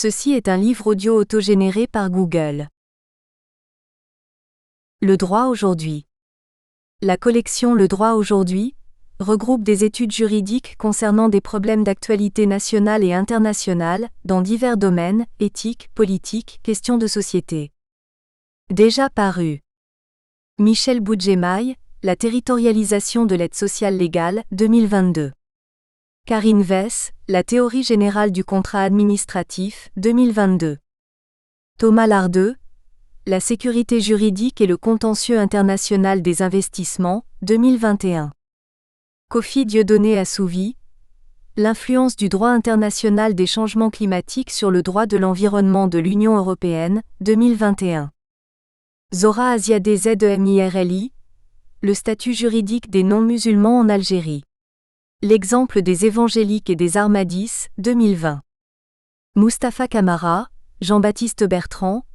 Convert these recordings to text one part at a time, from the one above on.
Ceci est un livre audio autogénéré par Google. Le droit aujourd'hui. La collection Le droit aujourd'hui regroupe des études juridiques concernant des problèmes d'actualité nationale et internationale, dans divers domaines, éthique, politique, questions de société. Déjà paru. Michel Boudjemaille, La territorialisation de l'aide sociale légale, 2022. Karine Vess, La théorie générale du contrat administratif, 2022. Thomas Lardeux, La sécurité juridique et le contentieux international des investissements, 2021. Kofi Dieudonné Assouvi, L'influence du droit international des changements climatiques sur le droit de l'environnement de l'Union européenne, 2021. Zora Aziadeh Zemirli, Le statut juridique des non-musulmans en Algérie. L'exemple des évangéliques et des Ahmadis, 2020. Mustapha Camara, Jean-Baptiste Bertrand,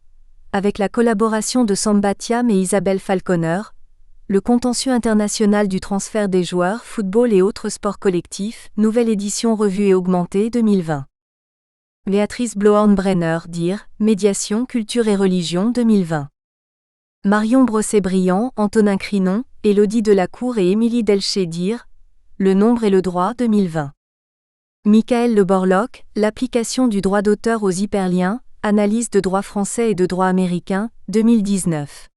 avec la collaboration de Samba Thiam et Isabelle Falconer, Le contentieux international du transfert des joueurs, football et autres sports collectifs, nouvelle édition revue et augmentée 2020. Béatrice Bloorn-Brenner, Dire, Médiation, culture et religion 2020. Marion Brosset-Briand, Antonin Crinon, Élodie Delacour et Émilie Delché, Dire, Le nombre et le droit 2020. Michael Le Borloc, L'application du droit d'auteur aux hyperliens, analyse de droit français et de droit américain, 2019.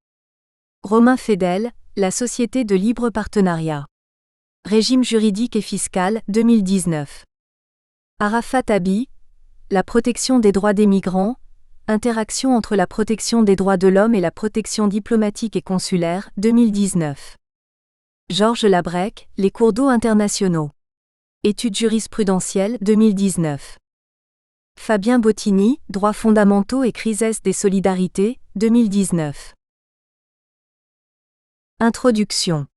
Romain Fedel, La société de libre partenariat. Régime juridique et fiscal, 2019. Arafat Abi, La protection des droits des migrants, interaction entre la protection des droits de l'homme et la protection diplomatique et consulaire, 2019. Georges Labrec, Les cours d'eau internationaux. Études jurisprudentielles 2019. Fabien Bottini, Droits fondamentaux et crises des solidarités, 2019. Introduction.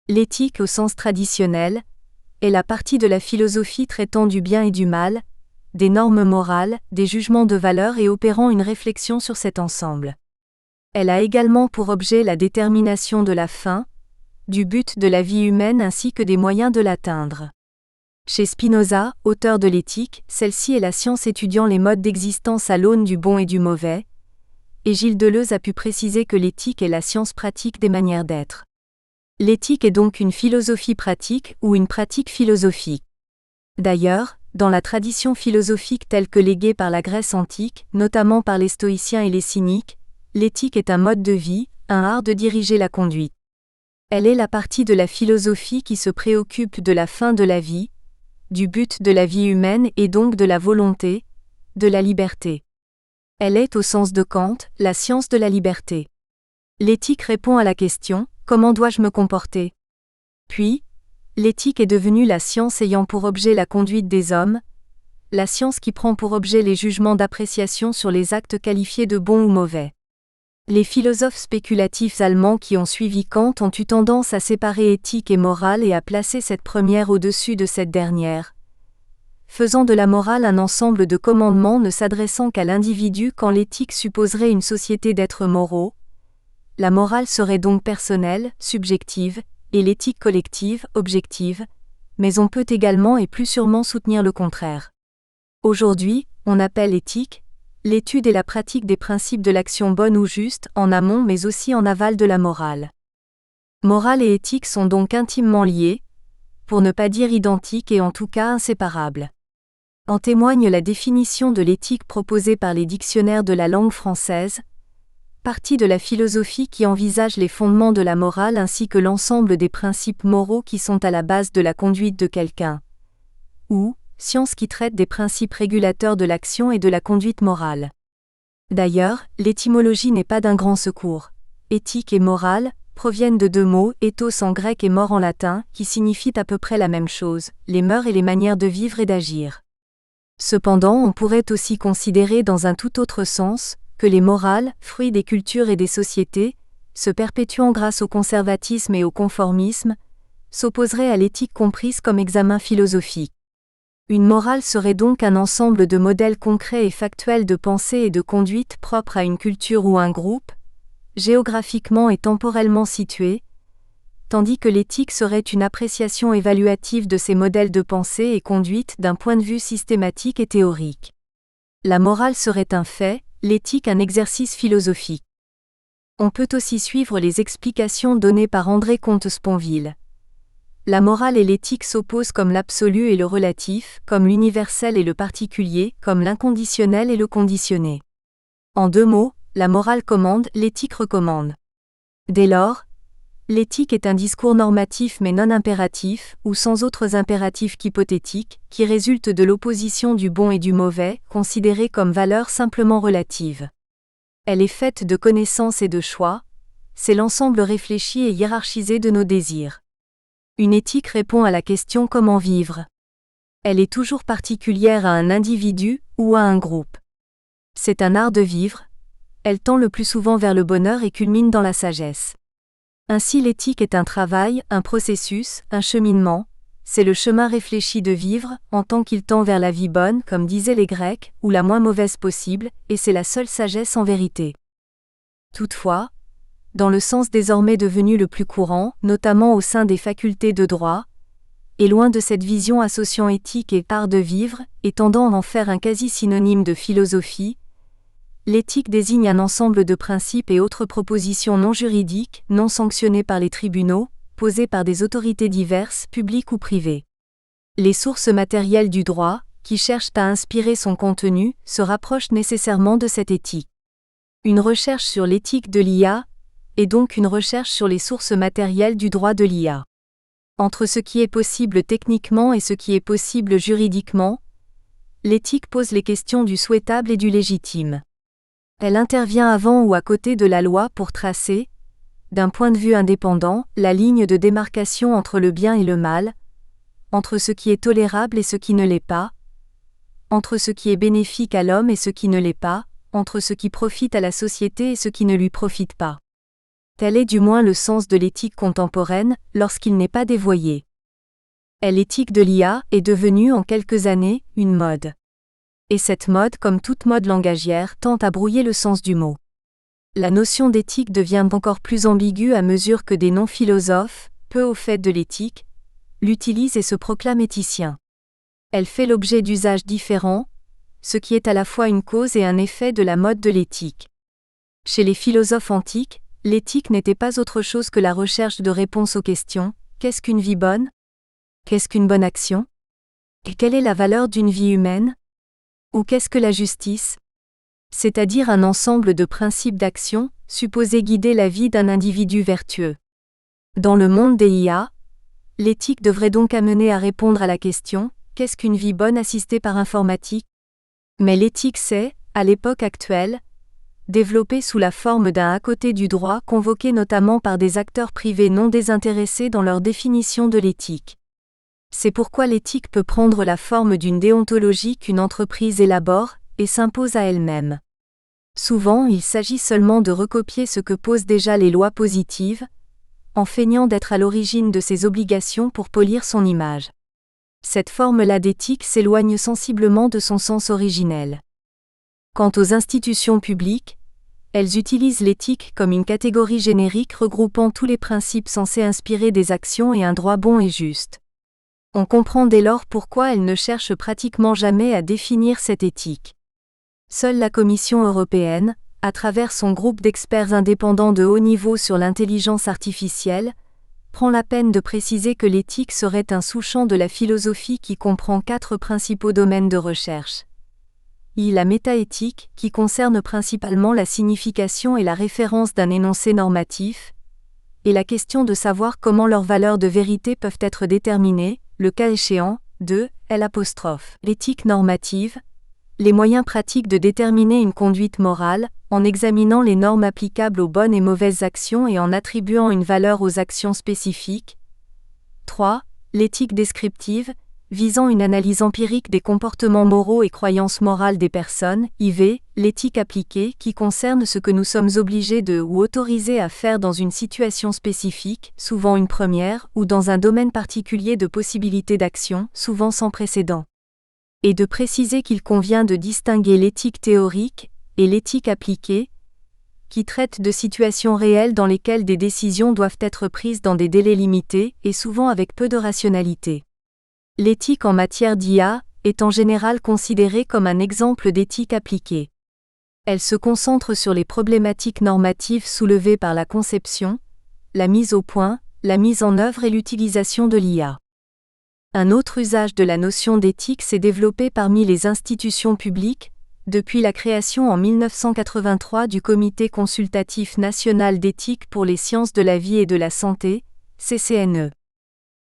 L'éthique au sens traditionnel est la partie de la philosophie traitant du bien et du mal, des normes morales, des jugements de valeur et opérant une réflexion sur cet ensemble. Elle a également pour objet la détermination de la fin, du but de la vie humaine ainsi que des moyens de l'atteindre. Chez Spinoza, auteur de l'éthique, celle-ci est la science étudiant les modes d'existence à l'aune du bon et du mauvais, et Gilles Deleuze a pu préciser que l'éthique est la science pratique des manières d'être. L'éthique est donc une philosophie pratique ou une pratique philosophique. D'ailleurs, dans la tradition philosophique telle que léguée par la Grèce antique, notamment par les stoïciens et les cyniques, l'éthique est un mode de vie, un art de diriger la conduite. Elle est la partie de la philosophie qui se préoccupe de la fin de la vie, du but de la vie humaine et donc de la volonté, de la liberté. Elle est, au sens de Kant, la science de la liberté. L'éthique répond à la question « Comment dois-je me comporter ?» Puis, l'éthique est devenue la science ayant pour objet la conduite des hommes, la science qui prend pour objet les jugements d'appréciation sur les actes qualifiés de bons ou mauvais. Les philosophes spéculatifs allemands qui ont suivi Kant ont eu tendance à séparer éthique et morale et à placer cette première au-dessus de cette dernière, faisant de la morale un ensemble de commandements ne s'adressant qu'à l'individu quand l'éthique supposerait une société d'êtres moraux. La morale serait donc personnelle, subjective, et l'éthique collective, objective, mais on peut également et plus sûrement soutenir le contraire. Aujourd'hui, on appelle éthique l'étude et la pratique des principes de l'action bonne ou juste, en amont mais aussi en aval de la morale. Morale et éthique sont donc intimement liées, pour ne pas dire identiques et en tout cas inséparables. En témoigne la définition de l'éthique proposée par les dictionnaires de la langue française, partie de la philosophie qui envisage les fondements de la morale ainsi que l'ensemble des principes moraux qui sont à la base de la conduite de quelqu'un, ou science qui traite des principes régulateurs de l'action et de la conduite morale. D'ailleurs, l'étymologie n'est pas d'un grand secours. Éthique et morale proviennent de deux mots, ethos en grec et mor en latin, qui signifient à peu près la même chose, les mœurs et les manières de vivre et d'agir. Cependant, on pourrait aussi considérer dans un tout autre sens, que les morales, fruits des cultures et des sociétés, se perpétuant grâce au conservatisme et au conformisme, s'opposeraient à l'éthique comprise comme examen philosophique. Une morale serait donc un ensemble de modèles concrets et factuels de pensée et de conduite propres à une culture ou un groupe, géographiquement et temporellement situés, tandis que l'éthique serait une appréciation évaluative de ces modèles de pensée et conduite d'un point de vue systématique et théorique. La morale serait un fait, l'éthique un exercice philosophique. On peut aussi suivre les explications données par André Comte-Sponville. La morale et l'éthique s'opposent comme l'absolu et le relatif, comme l'universel et le particulier, comme l'inconditionnel et le conditionné. En 2 mots, la morale commande, l'éthique recommande. Dès lors, l'éthique est un discours normatif mais non impératif, ou sans autres impératifs qu'hypothétiques, qui résulte de l'opposition du bon et du mauvais, considérés comme valeurs simplement relatives. Elle est faite de connaissances et de choix, c'est l'ensemble réfléchi et hiérarchisé de nos désirs. Une éthique répond à la question comment vivre. Elle est toujours particulière à un individu ou à un groupe. C'est un art de vivre, elle tend le plus souvent vers le bonheur et culmine dans la sagesse. Ainsi l'éthique est un travail, un processus, un cheminement, c'est le chemin réfléchi de vivre, en tant qu'il tend vers la vie bonne, comme disaient les Grecs, ou la moins mauvaise possible, et c'est la seule sagesse en vérité. Toutefois, dans le sens désormais devenu le plus courant, notamment au sein des facultés de droit, et loin de cette vision associant éthique et art de vivre, et tendant à en faire un quasi-synonyme de philosophie, l'éthique désigne un ensemble de principes et autres propositions non juridiques, non sanctionnées par les tribunaux, posées par des autorités diverses, publiques ou privées. Les sources matérielles du droit, qui cherchent à inspirer son contenu, se rapprochent nécessairement de cette éthique. Une recherche sur l'éthique de l'IA est donc une recherche sur les sources matérielles du droit de l'IA. Entre ce qui est possible techniquement et ce qui est possible juridiquement, l'éthique pose les questions du souhaitable et du légitime. Elle intervient avant ou à côté de la loi pour tracer, d'un point de vue indépendant, la ligne de démarcation entre le bien et le mal, entre ce qui est tolérable et ce qui ne l'est pas, entre ce qui est bénéfique à l'homme et ce qui ne l'est pas, entre ce qui profite à la société et ce qui ne lui profite pas. Tel est du moins le sens de l'éthique contemporaine, lorsqu'il n'est pas dévoyé. L'éthique de l'IA est devenue en quelques années une mode. Et cette mode, comme toute mode langagière, tend à brouiller le sens du mot. La notion d'éthique devient encore plus ambiguë à mesure que des non-philosophes, peu au fait de l'éthique, l'utilisent et se proclament éthiciens. Elle fait l'objet d'usages différents, ce qui est à la fois une cause et un effet de la mode de l'éthique. Chez les philosophes antiques, l'éthique n'était pas autre chose que la recherche de réponses aux questions « Qu'est-ce qu'une vie bonne ? Qu'est-ce qu'une bonne action ? Et quelle est la valeur d'une vie humaine ? Ou qu'est-ce que la justice ? C'est-à-dire un ensemble de principes d'action, supposés guider la vie d'un individu vertueux. Dans le monde des IA, l'éthique devrait donc amener à répondre à la question « Qu'est-ce qu'une vie bonne assistée par informatique ?» Mais l'éthique s'est, à l'époque actuelle, développée sous la forme d'un à côté du droit convoqué notamment par des acteurs privés non désintéressés dans leur définition de l'éthique. C'est pourquoi l'éthique peut prendre la forme d'une déontologie qu'une entreprise élabore et s'impose à elle-même. Souvent, il s'agit seulement de recopier ce que posent déjà les lois positives, en feignant d'être à l'origine de ses obligations pour polir son image. Cette forme-là d'éthique s'éloigne sensiblement de son sens originel. Quant aux institutions publiques, elles utilisent l'éthique comme une catégorie générique regroupant tous les principes censés inspirer des actions et un droit bon et juste. On comprend dès lors pourquoi elles ne cherchent pratiquement jamais à définir cette éthique. Seule la Commission européenne, à travers son groupe d'experts indépendants de haut niveau sur l'intelligence artificielle, prend la peine de préciser que l'éthique serait un sous-champ de la philosophie qui comprend 4 principaux domaines de recherche. La métaéthique, qui concerne principalement la signification et la référence d'un énoncé normatif, et la question de savoir comment leurs valeurs de vérité peuvent être déterminées, le cas échéant, l'éthique normative, les moyens pratiques de déterminer une conduite morale, en examinant les normes applicables aux bonnes et mauvaises actions et en attribuant une valeur aux actions spécifiques. 3. L'éthique descriptive, visant une analyse empirique des comportements moraux et croyances morales des personnes. IV. L'éthique appliquée, qui concerne ce que nous sommes obligés de ou autorisés à faire dans une situation spécifique, souvent une première, ou dans un domaine particulier de possibilité d'action, souvent sans précédent. Et de préciser qu'il convient de distinguer l'éthique théorique et l'éthique appliquée, qui traite de situations réelles dans lesquelles des décisions doivent être prises dans des délais limités et souvent avec peu de rationalité. L'éthique en matière d'IA est en général considérée comme un exemple d'éthique appliquée. Elle se concentre sur les problématiques normatives soulevées par la conception, la mise au point, la mise en œuvre et l'utilisation de l'IA. Un autre usage de la notion d'éthique s'est développé parmi les institutions publiques, depuis la création en 1983 du Comité consultatif national d'éthique pour les sciences de la vie et de la santé, CCNE.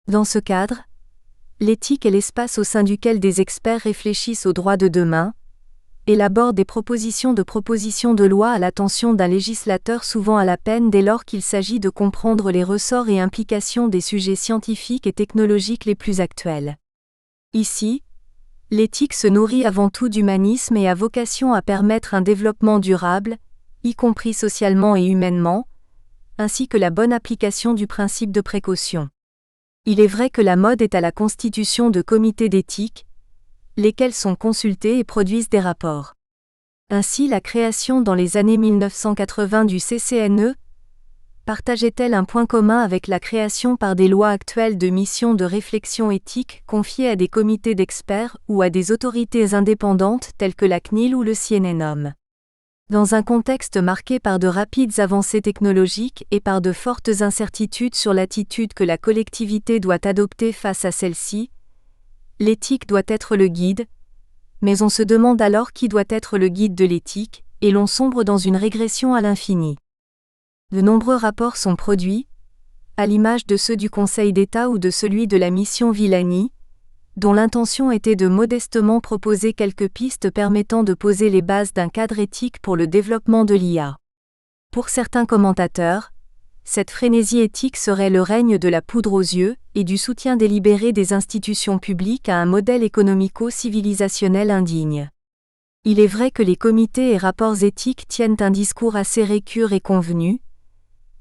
Dans ce cadre, l'éthique est l'espace au sein duquel des experts réfléchissent aux droits de demain, élaborent des propositions de loi à l'attention d'un législateur souvent à la peine dès lors qu'il s'agit de comprendre les ressorts et implications des sujets scientifiques et technologiques les plus actuels. Ici, l'éthique se nourrit avant tout d'humanisme et a vocation à permettre un développement durable, y compris socialement et humainement, ainsi que la bonne application du principe de précaution. Il est vrai que la mode est à la constitution de comités d'éthique, lesquels sont consultés et produisent des rapports. Ainsi, la création dans les années 1980 du CCNE partageait-elle un point commun avec la création par des lois actuelles de missions de réflexion éthique confiées à des comités d'experts ou à des autorités indépendantes telles que la CNIL ou le CNENOM. Dans un contexte marqué par de rapides avancées technologiques et par de fortes incertitudes sur l'attitude que la collectivité doit adopter face à celle-ci, l'éthique doit être le guide, mais on se demande alors qui doit être le guide de l'éthique, et l'on sombre dans une régression à l'infini. De nombreux rapports sont produits, à l'image de ceux du Conseil d'État ou de celui de la mission Villani, dont l'intention était de modestement proposer quelques pistes permettant de poser les bases d'un cadre éthique pour le développement de l'IA. Pour certains commentateurs, cette frénésie éthique serait le règne de la poudre aux yeux et du soutien délibéré des institutions publiques à un modèle économico-civilisationnel indigne. Il est vrai que les comités et rapports éthiques tiennent un discours assez récurrent et convenu,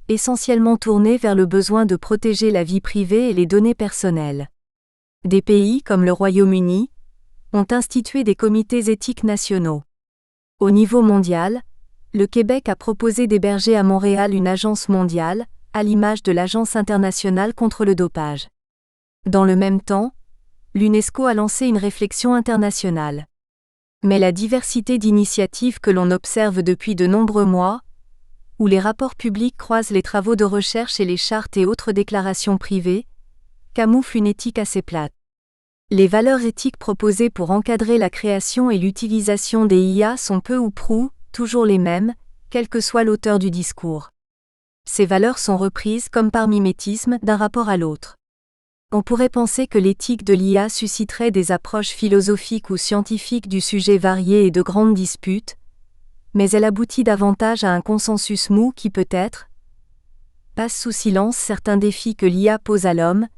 essentiellement tourné vers le besoin de protéger la vie privée et les données personnelles. Des pays comme le Royaume-Uni ont institué des comités éthiques nationaux. Au niveau mondial, le Québec a proposé d'héberger à Montréal une agence mondiale, à l'image de l'Agence internationale contre le dopage. Dans le même temps, l'UNESCO a lancé une réflexion internationale. Mais la diversité d'initiatives que l'on observe depuis de nombreux mois, où les rapports publics croisent les travaux de recherche et les chartes et autres déclarations privées, camoufle une éthique assez plate. Les valeurs éthiques proposées pour encadrer la création et l'utilisation des IA sont peu ou prou toujours les mêmes, quel que soit l'auteur du discours. Ces valeurs sont reprises comme par mimétisme d'un rapport à l'autre. On pourrait penser que l'éthique de l'IA susciterait des approches philosophiques ou scientifiques du sujet variées et de grandes disputes, mais elle aboutit davantage à un consensus mou qui peut-être passe sous silence certains défis que l'IA pose à l'homme,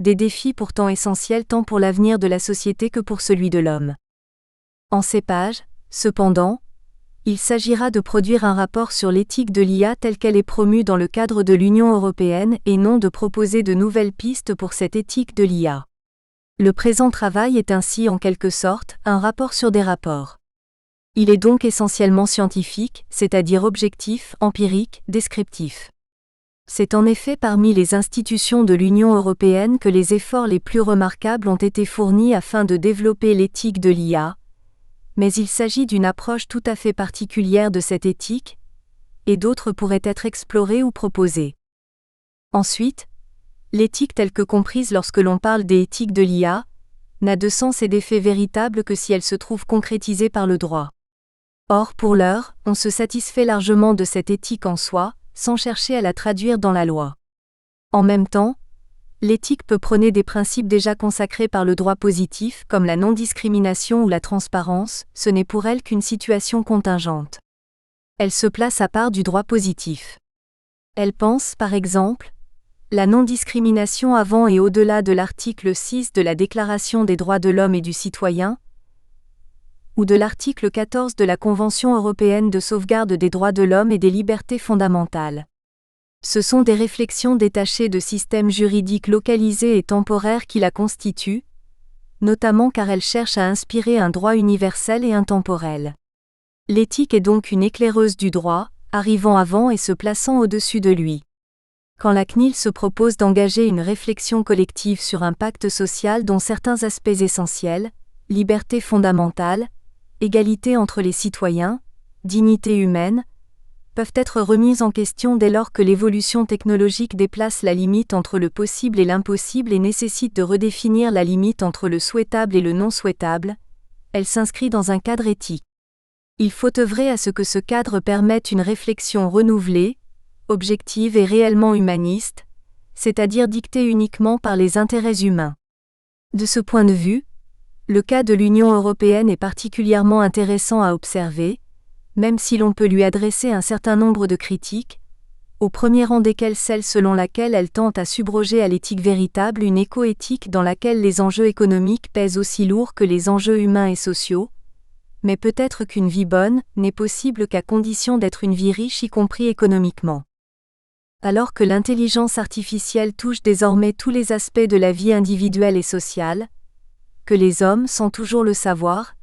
des défis pourtant essentiels tant pour l'avenir de la société que pour celui de l'homme. En ces pages, cependant, il s'agira de produire un rapport sur l'éthique de l'IA telle qu'elle est promue dans le cadre de l'Union européenne et non de proposer de nouvelles pistes pour cette éthique de l'IA. Le présent travail est ainsi en quelque sorte un rapport sur des rapports. Il est donc essentiellement scientifique, c'est-à-dire objectif, empirique, descriptif. C'est en effet parmi les institutions de l'Union européenne que les efforts les plus remarquables ont été fournis afin de développer l'éthique de l'IA, mais il s'agit d'une approche tout à fait particulière de cette éthique, et d'autres pourraient être explorées ou proposées. Ensuite, l'éthique telle que comprise lorsque l'on parle des éthiques de l'IA, n'a de sens et d'effet véritable que si elle se trouve concrétisée par le droit. Or, pour l'heure, on se satisfait largement de cette éthique en soi, sans chercher à la traduire dans la loi. En même temps, l'éthique peut prôner des principes déjà consacrés par le droit positif, comme la non-discrimination ou la transparence, ce n'est pour elle qu'une situation contingente. Elle se place à part du droit positif. Elle pense, par exemple, la non-discrimination avant et au-delà de l'article 6 de la Déclaration des droits de l'homme et du citoyen, ou de l'article 14 de la Convention européenne de sauvegarde des droits de l'homme et des libertés fondamentales. Ce sont des réflexions détachées de systèmes juridiques localisés et temporaires qui la constituent, notamment car elles cherchent à inspirer un droit universel et intemporel. L'éthique est donc une éclaireuse du droit, arrivant avant et se plaçant au-dessus de lui. Quand la CNIL se propose d'engager une réflexion collective sur un pacte social dont certains aspects essentiels, liberté fondamentale, égalité entre les citoyens, dignité humaine, peuvent être remises en question dès lors que l'évolution technologique déplace la limite entre le possible et l'impossible et nécessite de redéfinir la limite entre le souhaitable et le non souhaitable. Elle s'inscrit dans un cadre éthique. Il faut œuvrer à ce que ce cadre permette une réflexion renouvelée, objective et réellement humaniste, c'est-à-dire dictée uniquement par les intérêts humains. De ce point de vue, le cas de l'Union européenne est particulièrement intéressant à observer, même si l'on peut lui adresser un certain nombre de critiques, au premier rang desquelles celle selon laquelle elle tente à subroger à l'éthique véritable une éco-éthique dans laquelle les enjeux économiques pèsent aussi lourd que les enjeux humains et sociaux, mais peut-être qu'une vie bonne n'est possible qu'à condition d'être une vie riche y compris économiquement. Alors que l'intelligence artificielle touche désormais tous les aspects de la vie individuelle et sociale, que les hommes, sans toujours le savoir,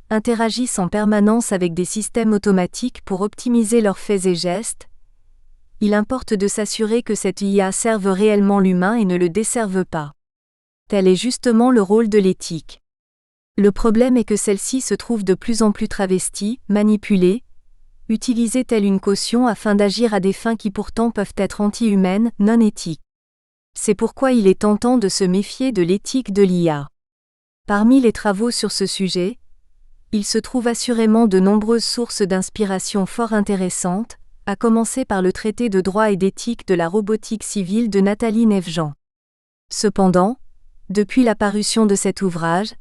interagissent en permanence avec des systèmes automatiques pour optimiser leurs faits et gestes, il importe de s'assurer que cette IA serve réellement l'humain et ne le desserve pas. Tel est justement le rôle de l'éthique. Le problème est que celle-ci se trouve de plus en plus travestie, manipulée, utilisée telle une caution afin d'agir à des fins qui pourtant peuvent être anti-humaines, non éthiques. C'est pourquoi il est tentant de se méfier de l'éthique de l'IA. Parmi les travaux sur ce sujet, il se trouve assurément de nombreuses sources d'inspiration fort intéressantes, à commencer par le traité de droit et d'éthique de la robotique civile de Nathalie Neff-Jean. Cependant, depuis la parution de cet ouvrage,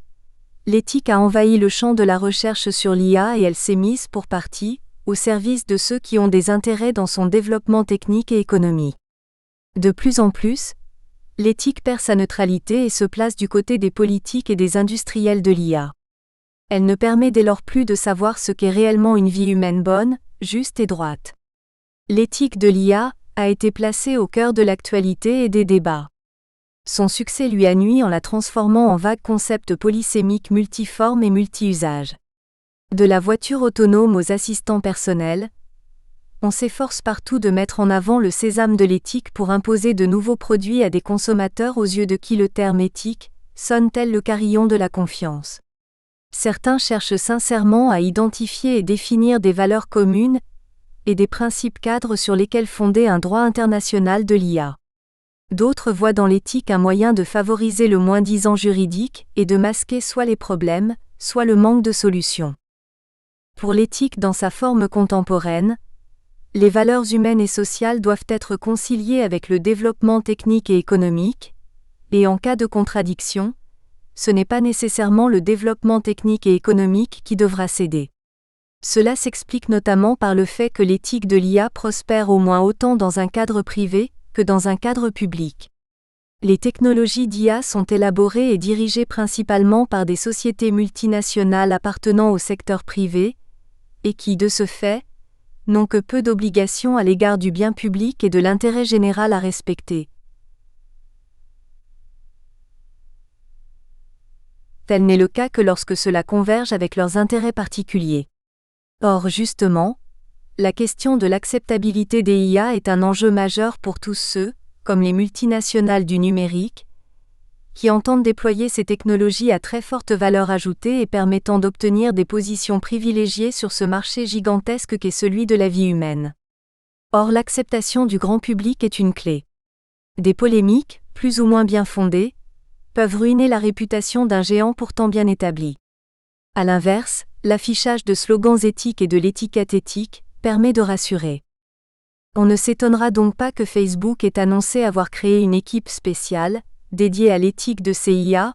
l'éthique a envahi le champ de la recherche sur l'IA et elle s'est mise pour partie au service de ceux qui ont des intérêts dans son développement technique et économique. De plus en plus, l'éthique perd sa neutralité et se place du côté des politiques et des industriels de l'IA. Elle ne permet dès lors plus de savoir ce qu'est réellement une vie humaine bonne, juste et droite. L'éthique de l'IA a été placée au cœur de l'actualité et des débats. Son succès lui a nui en la transformant en vague concept polysémique multiforme et multi-usage. De la voiture autonome aux assistants personnels, on s'efforce partout de mettre en avant le sésame de l'éthique pour imposer de nouveaux produits à des consommateurs aux yeux de qui le terme éthique sonne tel le carillon de la confiance. Certains cherchent sincèrement à identifier et définir des valeurs communes et des principes cadres sur lesquels fonder un droit international de l'IA. D'autres voient dans l'éthique un moyen de favoriser le moins-disant juridique et de masquer soit les problèmes, soit le manque de solutions. Pour l'éthique dans sa forme contemporaine, les valeurs humaines et sociales doivent être conciliées avec le développement technique et économique, et en cas de contradiction, ce n'est pas nécessairement le développement technique et économique qui devra céder. Cela s'explique notamment par le fait que l'éthique de l'IA prospère au moins autant dans un cadre privé que dans un cadre public. Les technologies d'IA sont élaborées et dirigées principalement par des sociétés multinationales appartenant au secteur privé, et qui, de ce fait, n'ont que peu d'obligations à l'égard du bien public et de l'intérêt général à respecter. Tel n'est le cas que lorsque cela converge avec leurs intérêts particuliers. Or justement, la question de l'acceptabilité des IA est un enjeu majeur pour tous ceux, comme les multinationales du numérique, qui entendent déployer ces technologies à très forte valeur ajoutée et permettant d'obtenir des positions privilégiées sur ce marché gigantesque qu'est celui de la vie humaine. Or l'acceptation du grand public est une clé. Des polémiques, plus ou moins bien fondées, peuvent ruiner la réputation d'un géant pourtant bien établi. À l'inverse, l'affichage de slogans éthiques et de l'étiquette éthique permet de rassurer. On ne s'étonnera donc pas que Facebook ait annoncé avoir créé une équipe spéciale, dédiée à l'éthique de ses IA,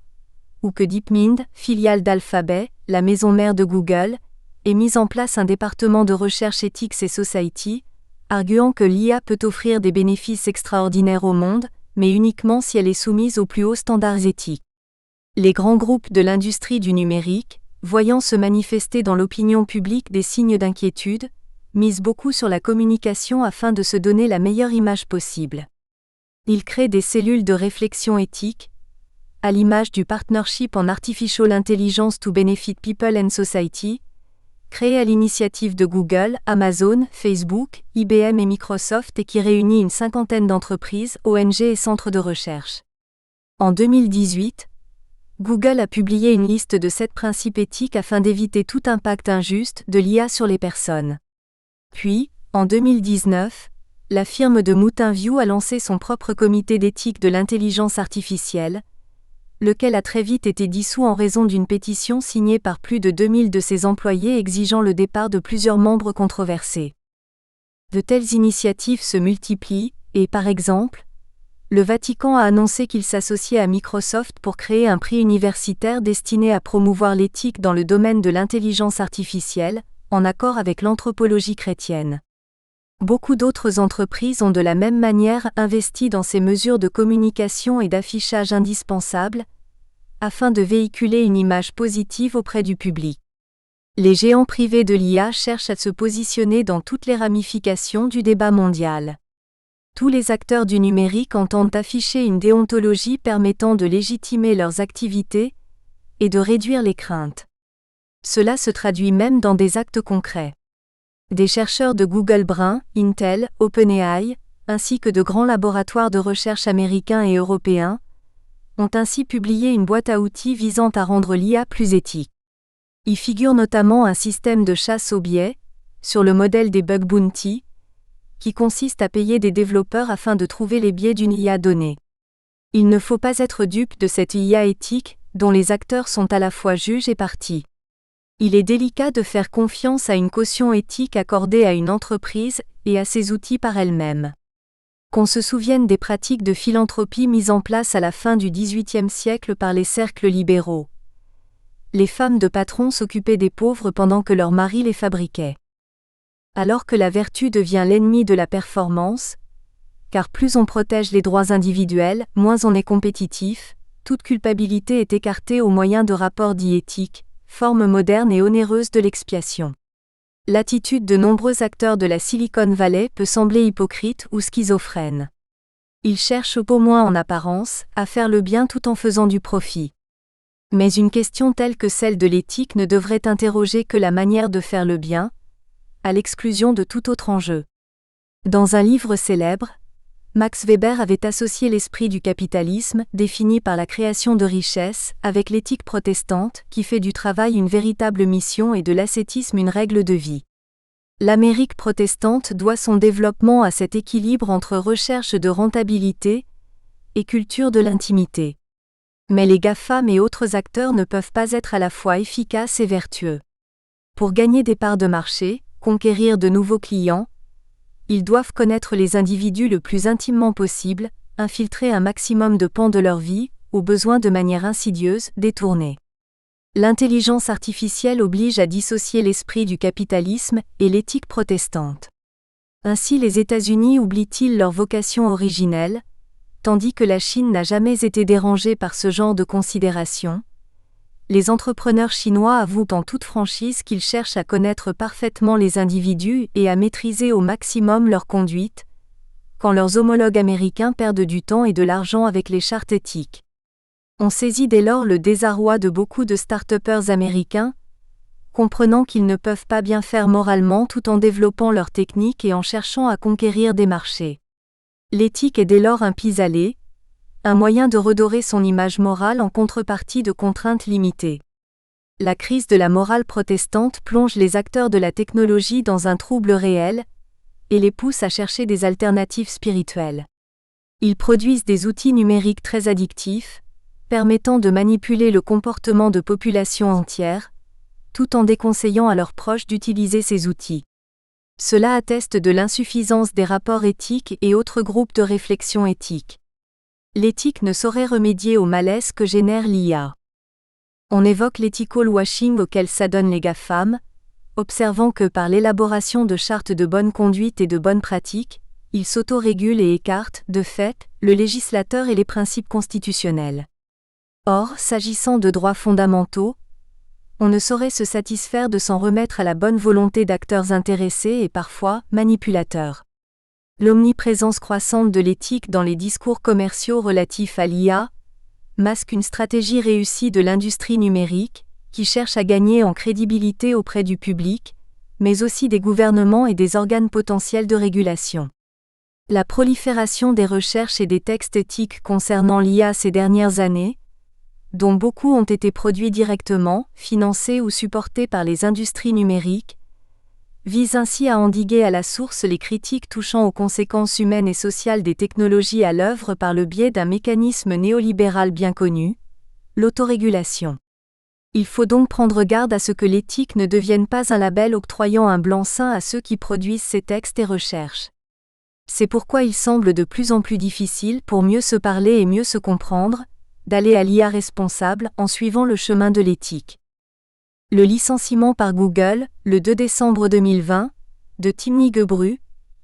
ou que DeepMind, filiale d'Alphabet, la maison mère de Google, ait mis en place un département de recherche Ethics et Society, arguant que l'IA peut offrir des bénéfices extraordinaires au monde, mais uniquement si elle est soumise aux plus hauts standards éthiques. Les grands groupes de l'industrie du numérique, voyant se manifester dans l'opinion publique des signes d'inquiétude, misent beaucoup sur la communication afin de se donner la meilleure image possible. Ils créent des cellules de réflexion éthique, à l'image du Partnership on Artificial Intelligence to Benefit People and Society, créé à l'initiative de Google, Amazon, Facebook, IBM et Microsoft et qui réunit une cinquantaine d'entreprises, ONG et centres de recherche. En 2018, Google a publié une liste de 7 principes éthiques afin d'éviter tout impact injuste de l'IA sur les personnes. Puis, en 2019, la firme de Mountain View a lancé son propre comité d'éthique de l'intelligence artificielle, lequel a très vite été dissous en raison d'une pétition signée par plus de 2000 de ses employés exigeant le départ de plusieurs membres controversés. De telles initiatives se multiplient, et par exemple, le Vatican a annoncé qu'il s'associait à Microsoft pour créer un prix universitaire destiné à promouvoir l'éthique dans le domaine de l'intelligence artificielle, en accord avec l'anthropologie chrétienne. Beaucoup d'autres entreprises ont de la même manière investi dans ces mesures de communication et d'affichage indispensables, afin de véhiculer une image positive auprès du public. Les géants privés de l'IA cherchent à se positionner dans toutes les ramifications du débat mondial. Tous les acteurs du numérique entendent afficher une déontologie permettant de légitimer leurs activités et de réduire les craintes. Cela se traduit même dans des actes concrets. Des chercheurs de Google Brain, Intel, OpenAI, ainsi que de grands laboratoires de recherche américains et européens, ont ainsi publié une boîte à outils visant à rendre l'IA plus éthique. Y figure notamment un système de chasse aux biais, sur le modèle des bug bounty, qui consiste à payer des développeurs afin de trouver les biais d'une IA donnée. Il ne faut pas être dupe de cette IA éthique, dont les acteurs sont à la fois juges et parties. Il est délicat de faire confiance à une caution éthique accordée à une entreprise et à ses outils par elle-même. Qu'on se souvienne des pratiques de philanthropie mises en place à la fin du XVIIIe siècle par les cercles libéraux. Les femmes de patrons s'occupaient des pauvres pendant que leurs maris les fabriquaient. Alors que la vertu devient l'ennemi de la performance, car plus on protège les droits individuels, moins on est compétitif, toute culpabilité est écartée au moyen de rapports dits éthiques, forme moderne et onéreuse de l'expiation. L'attitude de nombreux acteurs de la Silicon Valley peut sembler hypocrite ou schizophrène. Ils cherchent au moins en apparence à faire le bien tout en faisant du profit. Mais une question telle que celle de l'éthique ne devrait interroger que la manière de faire le bien, à l'exclusion de tout autre enjeu. Dans un livre célèbre, Max Weber avait associé l'esprit du capitalisme, défini par la création de richesses, avec l'éthique protestante, qui fait du travail une véritable mission et de l'ascétisme une règle de vie. L'Amérique protestante doit son développement à cet équilibre entre recherche de rentabilité et culture de l'intimité. Mais les GAFAM et autres acteurs ne peuvent pas être à la fois efficaces et vertueux. Pour gagner des parts de marché, conquérir de nouveaux clients, ils doivent connaître les individus le plus intimement possible, infiltrer un maximum de pans de leur vie, au besoin de manière insidieuse, détournée. L'intelligence artificielle oblige à dissocier l'esprit du capitalisme et l'éthique protestante. Ainsi les États-Unis oublient-ils leur vocation originelle, tandis que la Chine n'a jamais été dérangée par ce genre de considérations. Les entrepreneurs chinois avouent en toute franchise qu'ils cherchent à connaître parfaitement les individus et à maîtriser au maximum leur conduite, quand leurs homologues américains perdent du temps et de l'argent avec les chartes éthiques. On saisit dès lors le désarroi de beaucoup de start-upers américains, comprenant qu'ils ne peuvent pas bien faire moralement tout en développant leurs techniques et en cherchant à conquérir des marchés. L'éthique est dès lors un pis-aller, un moyen de redorer son image morale en contrepartie de contraintes limitées. La crise de la morale protestante plonge les acteurs de la technologie dans un trouble réel et les pousse à chercher des alternatives spirituelles. Ils produisent des outils numériques très addictifs, permettant de manipuler le comportement de populations entières, tout en déconseillant à leurs proches d'utiliser ces outils. Cela atteste de l'insuffisance des rapports éthiques et autres groupes de réflexion éthique. L'éthique ne saurait remédier au malaise que génère l'IA. On évoque l'ethical washing auquel s'adonnent les GAFAM, observant que par l'élaboration de chartes de bonne conduite et de bonnes pratiques, ils s'autorégulent et écartent, de fait, le législateur et les principes constitutionnels. Or, s'agissant de droits fondamentaux, on ne saurait se satisfaire de s'en remettre à la bonne volonté d'acteurs intéressés et parfois manipulateurs. L'omniprésence croissante de l'éthique dans les discours commerciaux relatifs à l'IA masque une stratégie réussie de l'industrie numérique, qui cherche à gagner en crédibilité auprès du public, mais aussi des gouvernements et des organes potentiels de régulation. La prolifération des recherches et des textes éthiques concernant l'IA ces dernières années dont beaucoup ont été produits directement, financés ou supportés par les industries numériques, vise ainsi à endiguer à la source les critiques touchant aux conséquences humaines et sociales des technologies à l'œuvre par le biais d'un mécanisme néolibéral bien connu, l'autorégulation. Il faut donc prendre garde à ce que l'éthique ne devienne pas un label octroyant un blanc-seing à ceux qui produisent ces textes et recherches. C'est pourquoi il semble de plus en plus difficile, pour mieux se parler et mieux se comprendre, d'aller à l'IA responsable en suivant le chemin de l'éthique. Le licenciement par Google, le 2 décembre 2020, de Timney Gebru,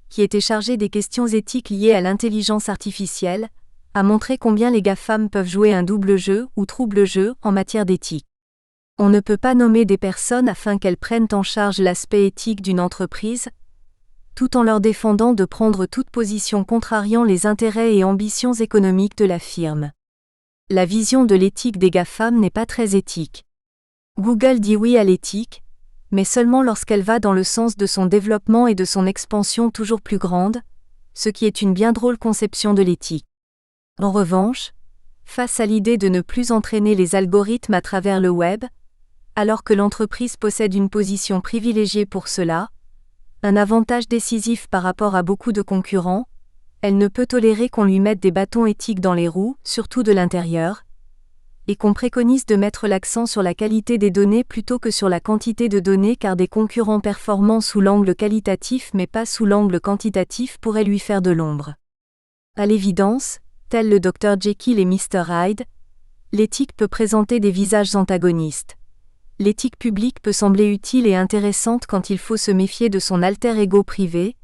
qui était chargé des questions éthiques liées à l'intelligence artificielle, a montré combien les GAFAM peuvent jouer un double jeu ou trouble jeu en matière d'éthique. On ne peut pas nommer des personnes afin qu'elles prennent en charge l'aspect éthique d'une entreprise, tout en leur défendant de prendre toute position contrariant les intérêts et ambitions économiques de la firme. La vision de l'éthique des GAFAM n'est pas très éthique. Google dit oui à l'éthique, mais seulement lorsqu'elle va dans le sens de son développement et de son expansion toujours plus grande, ce qui est une bien drôle conception de l'éthique. En revanche, face à l'idée de ne plus entraîner les algorithmes à travers le web, alors que l'entreprise possède une position privilégiée pour cela, un avantage décisif par rapport à beaucoup de concurrents, elle ne peut tolérer qu'on lui mette des bâtons éthiques dans les roues, surtout de l'intérieur, et qu'on préconise de mettre l'accent sur la qualité des données plutôt que sur la quantité de données car des concurrents performants sous l'angle qualitatif mais pas sous l'angle quantitatif pourraient lui faire de l'ombre. À l'évidence, tel le Dr Jekyll et Mr Hyde, l'éthique peut présenter des visages antagonistes. L'éthique publique peut sembler utile et intéressante quand il faut se méfier de son alter ego privé,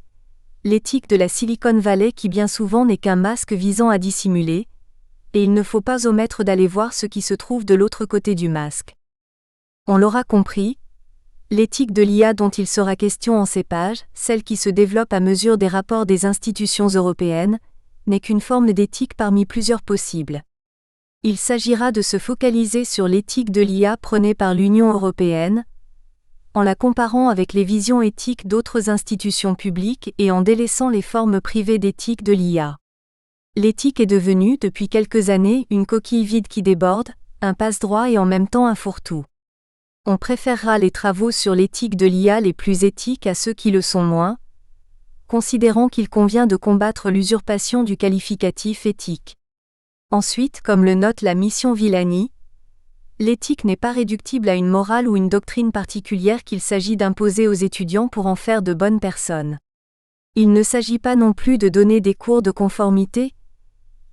l'éthique de la Silicon Valley qui bien souvent n'est qu'un masque visant à dissimuler, et il ne faut pas omettre d'aller voir ce qui se trouve de l'autre côté du masque. On l'aura compris, l'éthique de l'IA dont il sera question en ces pages, celle qui se développe à mesure des rapports des institutions européennes, n'est qu'une forme d'éthique parmi plusieurs possibles. Il s'agira de se focaliser sur l'éthique de l'IA prônée par l'Union européenne, en la comparant avec les visions éthiques d'autres institutions publiques et en délaissant les formes privées d'éthique de l'IA. L'éthique est devenue, depuis quelques années, une coquille vide qui déborde, un passe-droit et en même temps un fourre-tout. On préférera les travaux sur l'éthique de l'IA les plus éthiques à ceux qui le sont moins, considérant qu'il convient de combattre l'usurpation du qualificatif éthique. Ensuite, comme le note la mission Villani, l'éthique n'est pas réductible à une morale ou une doctrine particulière qu'il s'agit d'imposer aux étudiants pour en faire de bonnes personnes. Il ne s'agit pas non plus de donner des cours de conformité,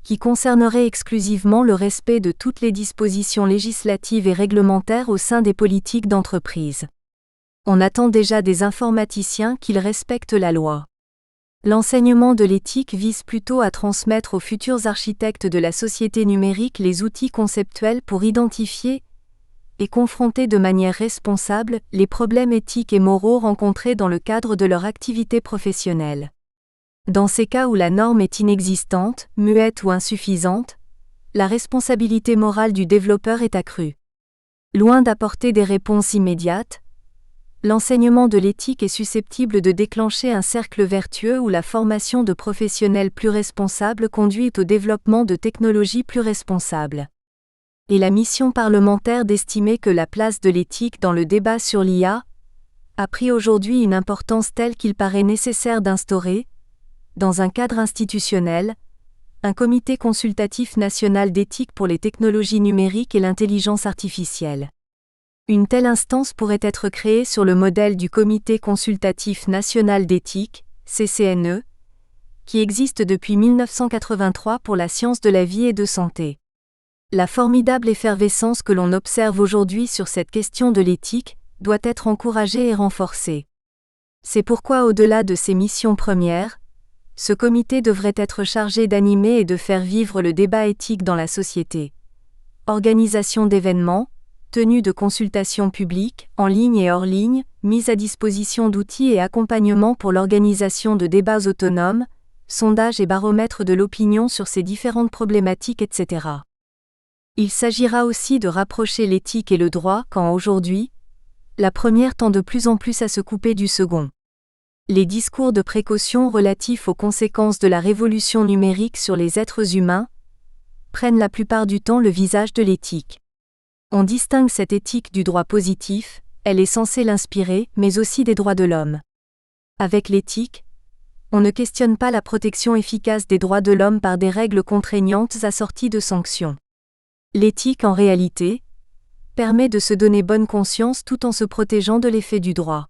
qui concerneraient exclusivement le respect de toutes les dispositions législatives et réglementaires au sein des politiques d'entreprise. On attend déjà des informaticiens qu'ils respectent la loi. L'enseignement de l'éthique vise plutôt à transmettre aux futurs architectes de la société numérique les outils conceptuels pour identifier et confronter de manière responsable les problèmes éthiques et moraux rencontrés dans le cadre de leur activité professionnelle. Dans ces cas où la norme est inexistante, muette ou insuffisante, la responsabilité morale du développeur est accrue. Loin d'apporter des réponses immédiates, l'enseignement de l'éthique est susceptible de déclencher un cercle vertueux où la formation de professionnels plus responsables conduit au développement de technologies plus responsables. Et la mission parlementaire d'estimer que la place de l'éthique dans le débat sur l'IA a pris aujourd'hui une importance telle qu'il paraît nécessaire d'instaurer, dans un cadre institutionnel, un comité consultatif national d'éthique pour les technologies numériques et l'intelligence artificielle. Une telle instance pourrait être créée sur le modèle du Comité consultatif national d'éthique, CCNE, qui existe depuis 1983 pour la science de la vie et de santé. La formidable effervescence que l'on observe aujourd'hui sur cette question de l'éthique doit être encouragée et renforcée. C'est pourquoi au-delà de ses missions premières, ce comité devrait être chargé d'animer et de faire vivre le débat éthique dans la société. Organisation d'événements, tenue de consultations publiques, en ligne et hors ligne, mise à disposition d'outils et accompagnement pour l'organisation de débats autonomes, sondages et baromètres de l'opinion sur ces différentes problématiques, etc. Il s'agira aussi de rapprocher l'éthique et le droit quand aujourd'hui, la première tend de plus en plus à se couper du second. Les discours de précaution relatifs aux conséquences de la révolution numérique sur les êtres humains, prennent la plupart du temps le visage de l'éthique. On distingue cette éthique du droit positif, elle est censée l'inspirer, mais aussi des droits de l'homme. Avec l'éthique, on ne questionne pas la protection efficace des droits de l'homme par des règles contraignantes assorties de sanctions. L'éthique, en réalité, permet de se donner bonne conscience tout en se protégeant de l'effet du droit.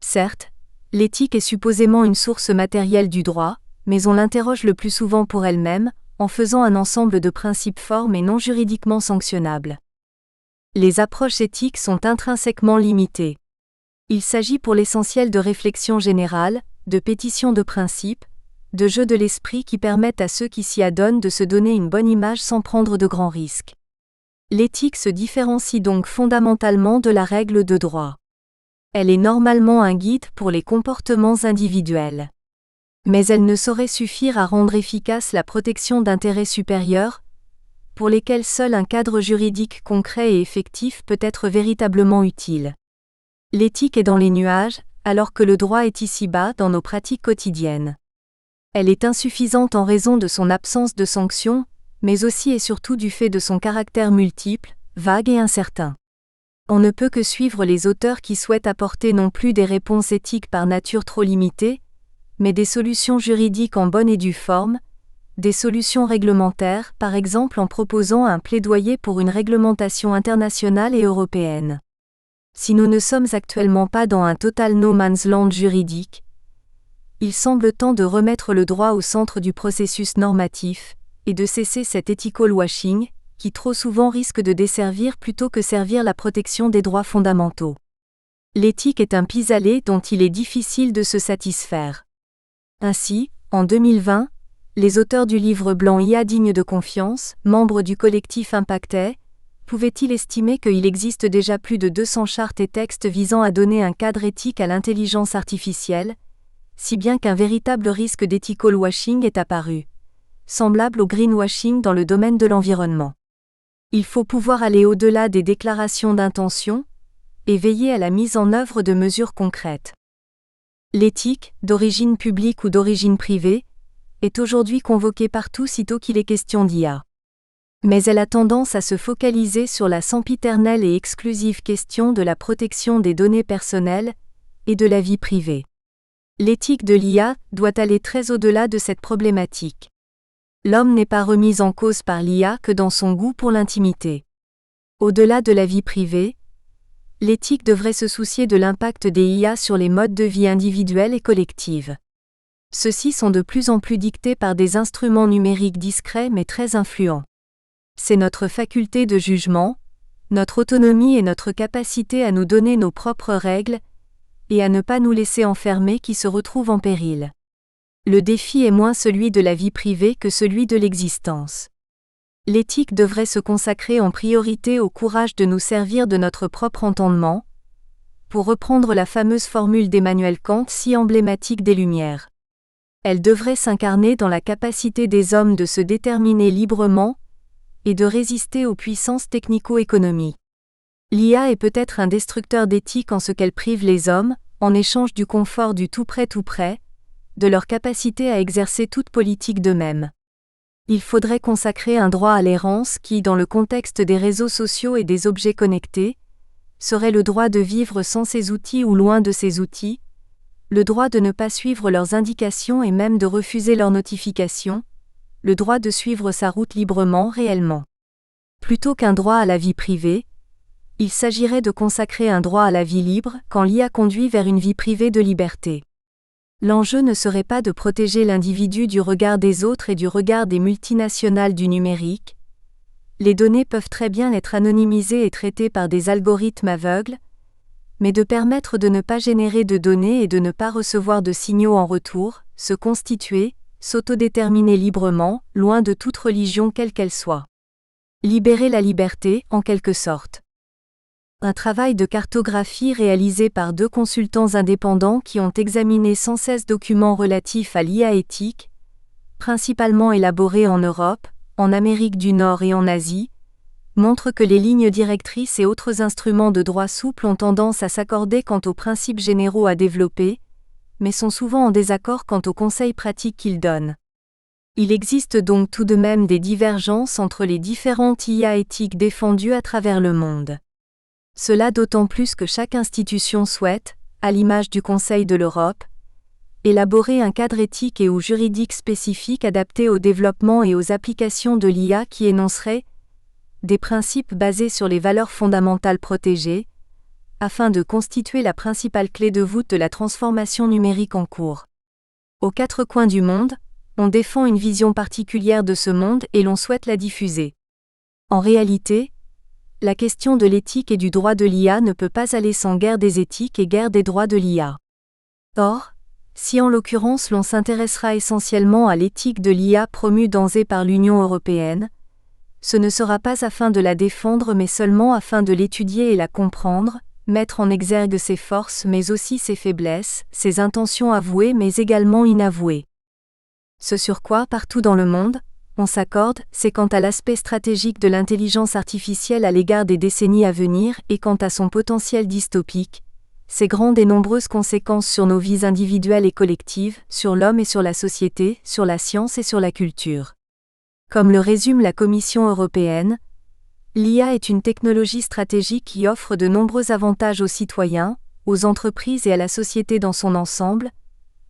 Certes, l'éthique est supposément une source matérielle du droit, mais on l'interroge le plus souvent pour elle-même, en faisant un ensemble de principes forts mais non juridiquement sanctionnables. Les approches éthiques sont intrinsèquement limitées. Il s'agit pour l'essentiel de réflexions générales, de pétitions de principes, de jeux de l'esprit qui permettent à ceux qui s'y adonnent de se donner une bonne image sans prendre de grands risques. L'éthique se différencie donc fondamentalement de la règle de droit. Elle est normalement un guide pour les comportements individuels. Mais elle ne saurait suffire à rendre efficace la protection d'intérêts supérieurs, pour lesquels seul un cadre juridique concret et effectif peut être véritablement utile. L'éthique est dans les nuages, alors que le droit est ici-bas dans nos pratiques quotidiennes. Elle est insuffisante en raison de son absence de sanctions, mais aussi et surtout du fait de son caractère multiple, vague et incertain. On ne peut que suivre les auteurs qui souhaitent apporter non plus des réponses éthiques par nature trop limitées, mais des solutions juridiques en bonne et due forme, des solutions réglementaires, par exemple en proposant un plaidoyer pour une réglementation internationale et européenne. Si nous ne sommes actuellement pas dans un total no man's land juridique, il semble temps de remettre le droit au centre du processus normatif, et de cesser cet ethical washing, qui trop souvent risque de desservir plutôt que servir la protection des droits fondamentaux. L'éthique est un pis-aller dont il est difficile de se satisfaire. Ainsi, en 2020, les auteurs du livre blanc IA digne de confiance, membres du collectif Impactet, pouvaient-ils estimer qu'il existe déjà plus de 200 chartes et textes visant à donner un cadre éthique à l'intelligence artificielle, si bien qu'un véritable risque d'ethical washing est apparu, semblable au greenwashing dans le domaine de l'environnement. Il faut pouvoir aller au-delà des déclarations d'intention et veiller à la mise en œuvre de mesures concrètes. L'éthique, d'origine publique ou d'origine privée, est aujourd'hui convoquée partout sitôt qu'il est question d'IA. Mais elle a tendance à se focaliser sur la sempiternelle et exclusive question de la protection des données personnelles et de la vie privée. L'éthique de l'IA doit aller très au-delà de cette problématique. L'homme n'est pas remis en cause par l'IA que dans son goût pour l'intimité. Au-delà de la vie privée, l'éthique devrait se soucier de l'impact des IA sur les modes de vie individuels et collectifs. Ceux-ci sont de plus en plus dictés par des instruments numériques discrets mais très influents. C'est notre faculté de jugement, notre autonomie et notre capacité à nous donner nos propres règles, et à ne pas nous laisser enfermer qui se retrouvent en péril. Le défi est moins celui de la vie privée que celui de l'existence. L'éthique devrait se consacrer en priorité au courage de nous servir de notre propre entendement, pour reprendre la fameuse formule d'Emmanuel Kant si emblématique des Lumières. Elle devrait s'incarner dans la capacité des hommes de se déterminer librement et de résister aux puissances technico-économiques. L'IA est peut-être un destructeur d'éthique en ce qu'elle prive les hommes, en échange du confort du tout près, de leur capacité à exercer toute politique d'eux-mêmes. Il faudrait consacrer un droit à l'errance qui, dans le contexte des réseaux sociaux et des objets connectés, serait le droit de vivre sans ces outils ou loin de ces outils, le droit de ne pas suivre leurs indications et même de refuser leurs notifications, le droit de suivre sa route librement réellement. Plutôt qu'un droit à la vie privée, il s'agirait de consacrer un droit à la vie libre quand l'IA conduit vers une vie privée de liberté. L'enjeu ne serait pas de protéger l'individu du regard des autres et du regard des multinationales du numérique. Les données peuvent très bien être anonymisées et traitées par des algorithmes aveugles, mais de permettre de ne pas générer de données et de ne pas recevoir de signaux en retour, se constituer, s'autodéterminer librement, loin de toute religion quelle qu'elle soit. Libérer la liberté, en quelque sorte. Un travail de cartographie réalisé par 2 consultants indépendants qui ont examiné 116 documents relatifs à l'IA éthique, principalement élaborés en Europe, en Amérique du Nord et en Asie, montre que les lignes directrices et autres instruments de droit souple ont tendance à s'accorder quant aux principes généraux à développer, mais sont souvent en désaccord quant aux conseils pratiques qu'ils donnent. Il existe donc tout de même des divergences entre les différentes IA éthiques défendues à travers le monde. Cela d'autant plus que chaque institution souhaite, à l'image du Conseil de l'Europe, élaborer un cadre éthique et ou juridique spécifique adapté au développement et aux applications de l'IA qui énoncerait des principes basés sur les valeurs fondamentales protégées, afin de constituer la principale clé de voûte de la transformation numérique en cours. Aux quatre coins du monde, on défend une vision particulière de ce monde et l'on souhaite la diffuser. En réalité, la question de l'éthique et du droit de l'IA ne peut pas aller sans guerre des éthiques et guerre des droits de l'IA. Or, si en l'occurrence l'on s'intéressera essentiellement à l'éthique de l'IA promue dans et par l'Union européenne, ce ne sera pas afin de la défendre mais seulement afin de l'étudier et la comprendre, mettre en exergue ses forces mais aussi ses faiblesses, ses intentions avouées mais également inavouées. Ce sur quoi, partout dans le monde, on s'accorde, c'est quant à l'aspect stratégique de l'intelligence artificielle à l'égard des décennies à venir et quant à son potentiel dystopique, ses grandes et nombreuses conséquences sur nos vies individuelles et collectives, sur l'homme et sur la société, sur la science et sur la culture. Comme le résume la Commission européenne, l'IA est une technologie stratégique qui offre de nombreux avantages aux citoyens, aux entreprises et à la société dans son ensemble,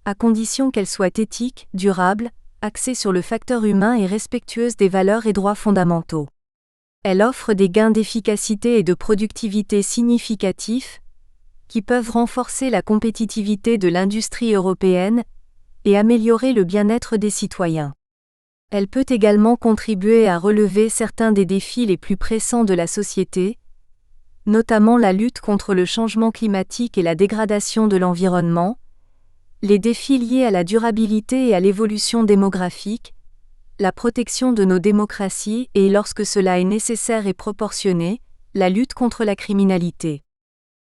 à condition qu'elle soit éthique, durable, axée sur le facteur humain et respectueuse des valeurs et droits fondamentaux. Elle offre des gains d'efficacité et de productivité significatifs, qui peuvent renforcer la compétitivité de l'industrie européenne et améliorer le bien-être des citoyens. Elle peut également contribuer à relever certains des défis les plus pressants de la société, notamment la lutte contre le changement climatique et la dégradation de l'environnement, les défis liés à la durabilité et à l'évolution démographique, la protection de nos démocraties et, lorsque cela est nécessaire et proportionné, la lutte contre la criminalité.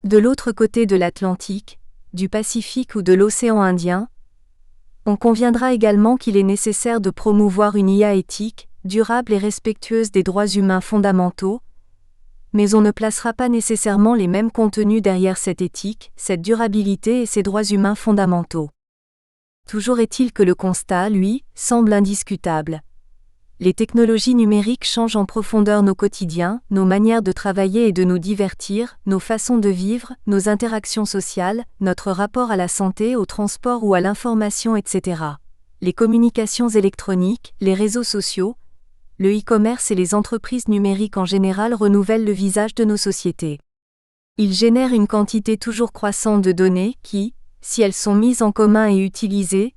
De l'autre côté de l'Atlantique, du Pacifique ou de l'océan Indien, on conviendra également qu'il est nécessaire de promouvoir une IA éthique, durable et respectueuse des droits humains fondamentaux, mais on ne placera pas nécessairement les mêmes contenus derrière cette éthique, cette durabilité et ces droits humains fondamentaux. Toujours est-il que le constat, lui, semble indiscutable. Les technologies numériques changent en profondeur nos quotidiens, nos manières de travailler et de nous divertir, nos façons de vivre, nos interactions sociales, notre rapport à la santé, au transport ou à l'information, etc. Les communications électroniques, les réseaux sociaux, le e-commerce et les entreprises numériques en général renouvellent le visage de nos sociétés. Ils génèrent une quantité toujours croissante de données qui, si elles sont mises en commun et utilisées,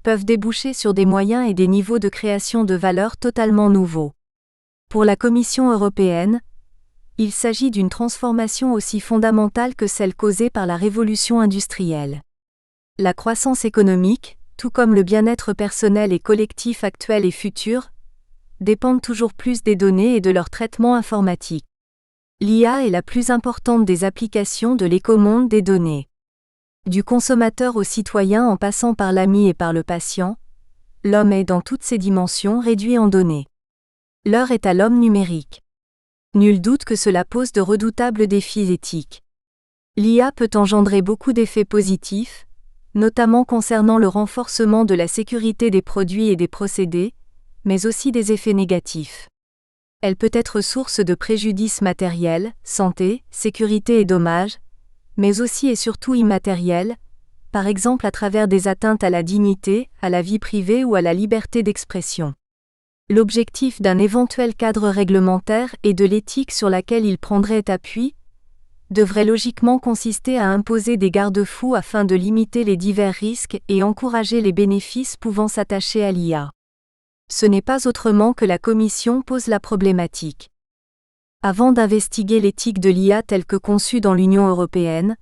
peuvent déboucher sur des moyens et des niveaux de création de valeur totalement nouveaux. Pour la Commission européenne, il s'agit d'une transformation aussi fondamentale que celle causée par la révolution industrielle. La croissance économique, tout comme le bien-être personnel et collectif actuel et futur, dépendent toujours plus des données et de leur traitement informatique. L'IA est la plus importante des applications de l'écomonde des données. Du consommateur au citoyen en passant par l'ami et par le patient, l'homme est dans toutes ses dimensions réduit en données. L'heure est à l'homme numérique. Nul doute que cela pose de redoutables défis éthiques. L'IA peut engendrer beaucoup d'effets positifs, notamment concernant le renforcement de la sécurité des produits et des procédés, mais aussi des effets négatifs. Elle peut être source de préjudices matériels, santé, sécurité et dommages, mais aussi et surtout immatériels, par exemple à travers des atteintes à la dignité, à la vie privée ou à la liberté d'expression. L'objectif d'un éventuel cadre réglementaire et de l'éthique sur laquelle il prendrait appui devrait logiquement consister à imposer des garde-fous afin de limiter les divers risques et encourager les bénéfices pouvant s'attacher à l'IA. Ce n'est pas autrement que la Commission pose la problématique. Avant d'investiguer l'éthique de l'IA telle que conçue dans l'Union européenne,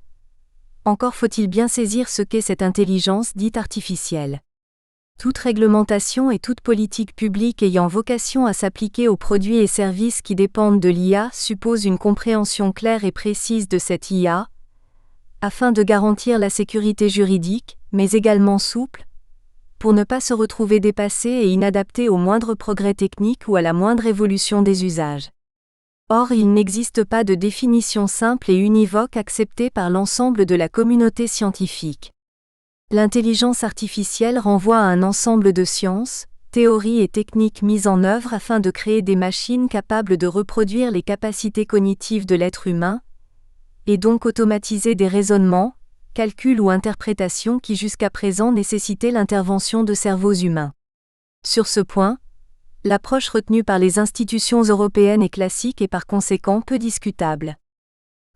encore faut-il bien saisir ce qu'est cette intelligence dite artificielle. Toute réglementation et toute politique publique ayant vocation à s'appliquer aux produits et services qui dépendent de l'IA suppose une compréhension claire et précise de cette IA, afin de garantir la sécurité juridique, mais également souple, pour ne pas se retrouver dépassé et inadapté au moindre progrès technique ou à la moindre évolution des usages. Or, il n'existe pas de définition simple et univoque acceptée par l'ensemble de la communauté scientifique. L'intelligence artificielle renvoie à un ensemble de sciences, théories et techniques mises en œuvre afin de créer des machines capables de reproduire les capacités cognitives de l'être humain, et donc automatiser des raisonnements, calculs ou interprétations qui jusqu'à présent nécessitaient l'intervention de cerveaux humains. Sur ce point, l'approche retenue par les institutions européennes est classique et par conséquent peu discutable.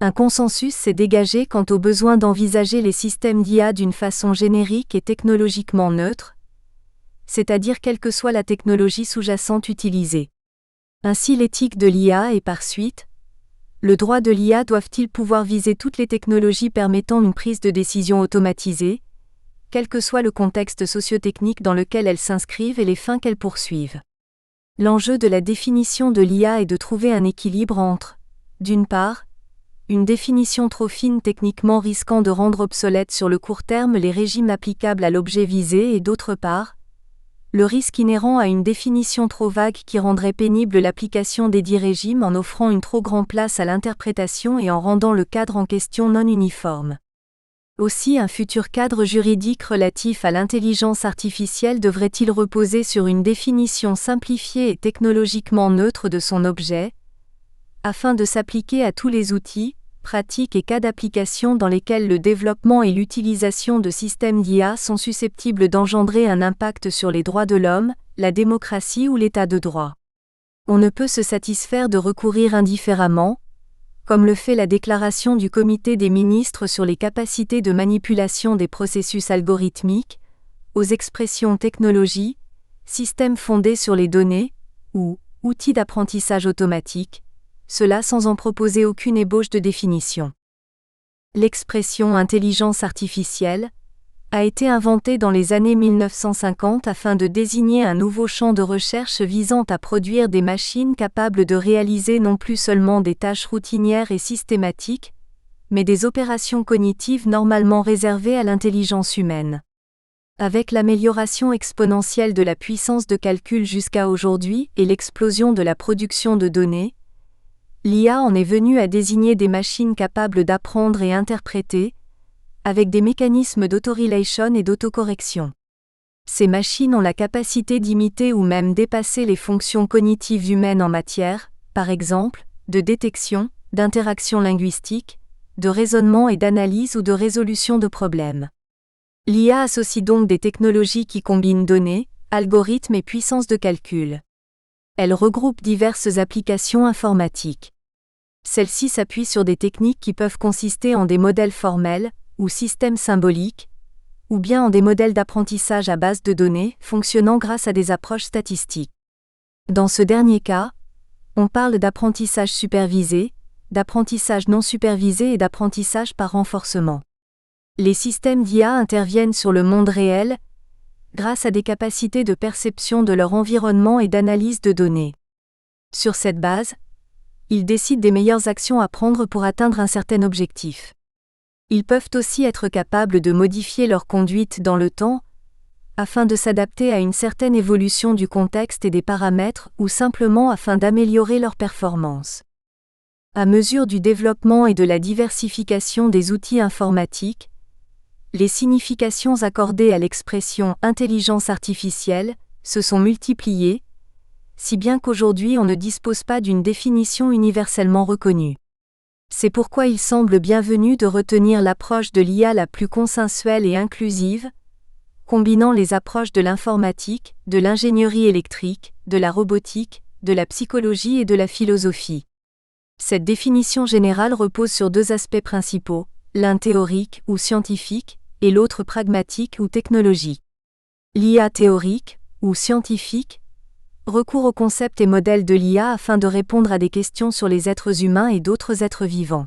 Un consensus s'est dégagé quant au besoin d'envisager les systèmes d'IA d'une façon générique et technologiquement neutre, c'est-à-dire quelle que soit la technologie sous-jacente utilisée. Ainsi l'éthique de l'IA et par suite, le droit de l'IA doivent-ils pouvoir viser toutes les technologies permettant une prise de décision automatisée, quel que soit le contexte socio-technique dans lequel elles s'inscrivent et les fins qu'elles poursuivent. L'enjeu de la définition de l'IA est de trouver un équilibre entre, d'une part, une définition trop fine techniquement risquant de rendre obsolètes sur le court terme les régimes applicables à l'objet visé et d'autre part, le risque inhérent à une définition trop vague qui rendrait pénible l'application des dits régimes en offrant une trop grande place à l'interprétation et en rendant le cadre en question non uniforme. Aussi un futur cadre juridique relatif à l'intelligence artificielle devrait-il reposer sur une définition simplifiée et technologiquement neutre de son objet, afin de s'appliquer à tous les outils, pratiques et cas d'application dans lesquels le développement et l'utilisation de systèmes d'IA sont susceptibles d'engendrer un impact sur les droits de l'homme, la démocratie ou l'état de droit. On ne peut se satisfaire de recourir indifféremment, comme le fait la déclaration du Comité des ministres sur les capacités de manipulation des processus algorithmiques, aux expressions technologie, système fondé sur les données, ou outils d'apprentissage automatique, cela sans en proposer aucune ébauche de définition. L'expression intelligence artificielle a été inventée dans les années 1950 afin de désigner un nouveau champ de recherche visant à produire des machines capables de réaliser non plus seulement des tâches routinières et systématiques, mais des opérations cognitives normalement réservées à l'intelligence humaine. Avec l'amélioration exponentielle de la puissance de calcul jusqu'à aujourd'hui et l'explosion de la production de données, l'IA en est venue à désigner des machines capables d'apprendre et interpréter, avec des mécanismes d'autorelation et d'autocorrection. Ces machines ont la capacité d'imiter ou même dépasser les fonctions cognitives humaines en matière, par exemple, de détection, d'interaction linguistique, de raisonnement et d'analyse ou de résolution de problèmes. L'IA associe donc des technologies qui combinent données, algorithmes et puissance de calcul. Elle regroupe diverses applications informatiques. Celles-ci s'appuient sur des techniques qui peuvent consister en des modèles formels, ou systèmes symboliques, ou bien en des modèles d'apprentissage à base de données fonctionnant grâce à des approches statistiques. Dans ce dernier cas, on parle d'apprentissage supervisé, d'apprentissage non supervisé et d'apprentissage par renforcement. Les systèmes d'IA interviennent sur le monde réel, grâce à des capacités de perception de leur environnement et d'analyse de données. Sur cette base, ils décident des meilleures actions à prendre pour atteindre un certain objectif. Ils peuvent aussi être capables de modifier leur conduite dans le temps, afin de s'adapter à une certaine évolution du contexte et des paramètres ou simplement afin d'améliorer leur performance. À mesure du développement et de la diversification des outils informatiques, les significations accordées à l'expression « intelligence artificielle » se sont multipliées, si bien qu'aujourd'hui on ne dispose pas d'une définition universellement reconnue. C'est pourquoi il semble bienvenu de retenir l'approche de l'IA la plus consensuelle et inclusive, combinant les approches de l'informatique, de l'ingénierie électrique, de la robotique, de la psychologie et de la philosophie. Cette définition générale repose sur deux aspects principaux, l'un théorique ou scientifique, et l'autre pragmatique ou technologique. L'IA théorique, ou scientifique, recourt aux concepts et modèles de l'IA afin de répondre à des questions sur les êtres humains et d'autres êtres vivants.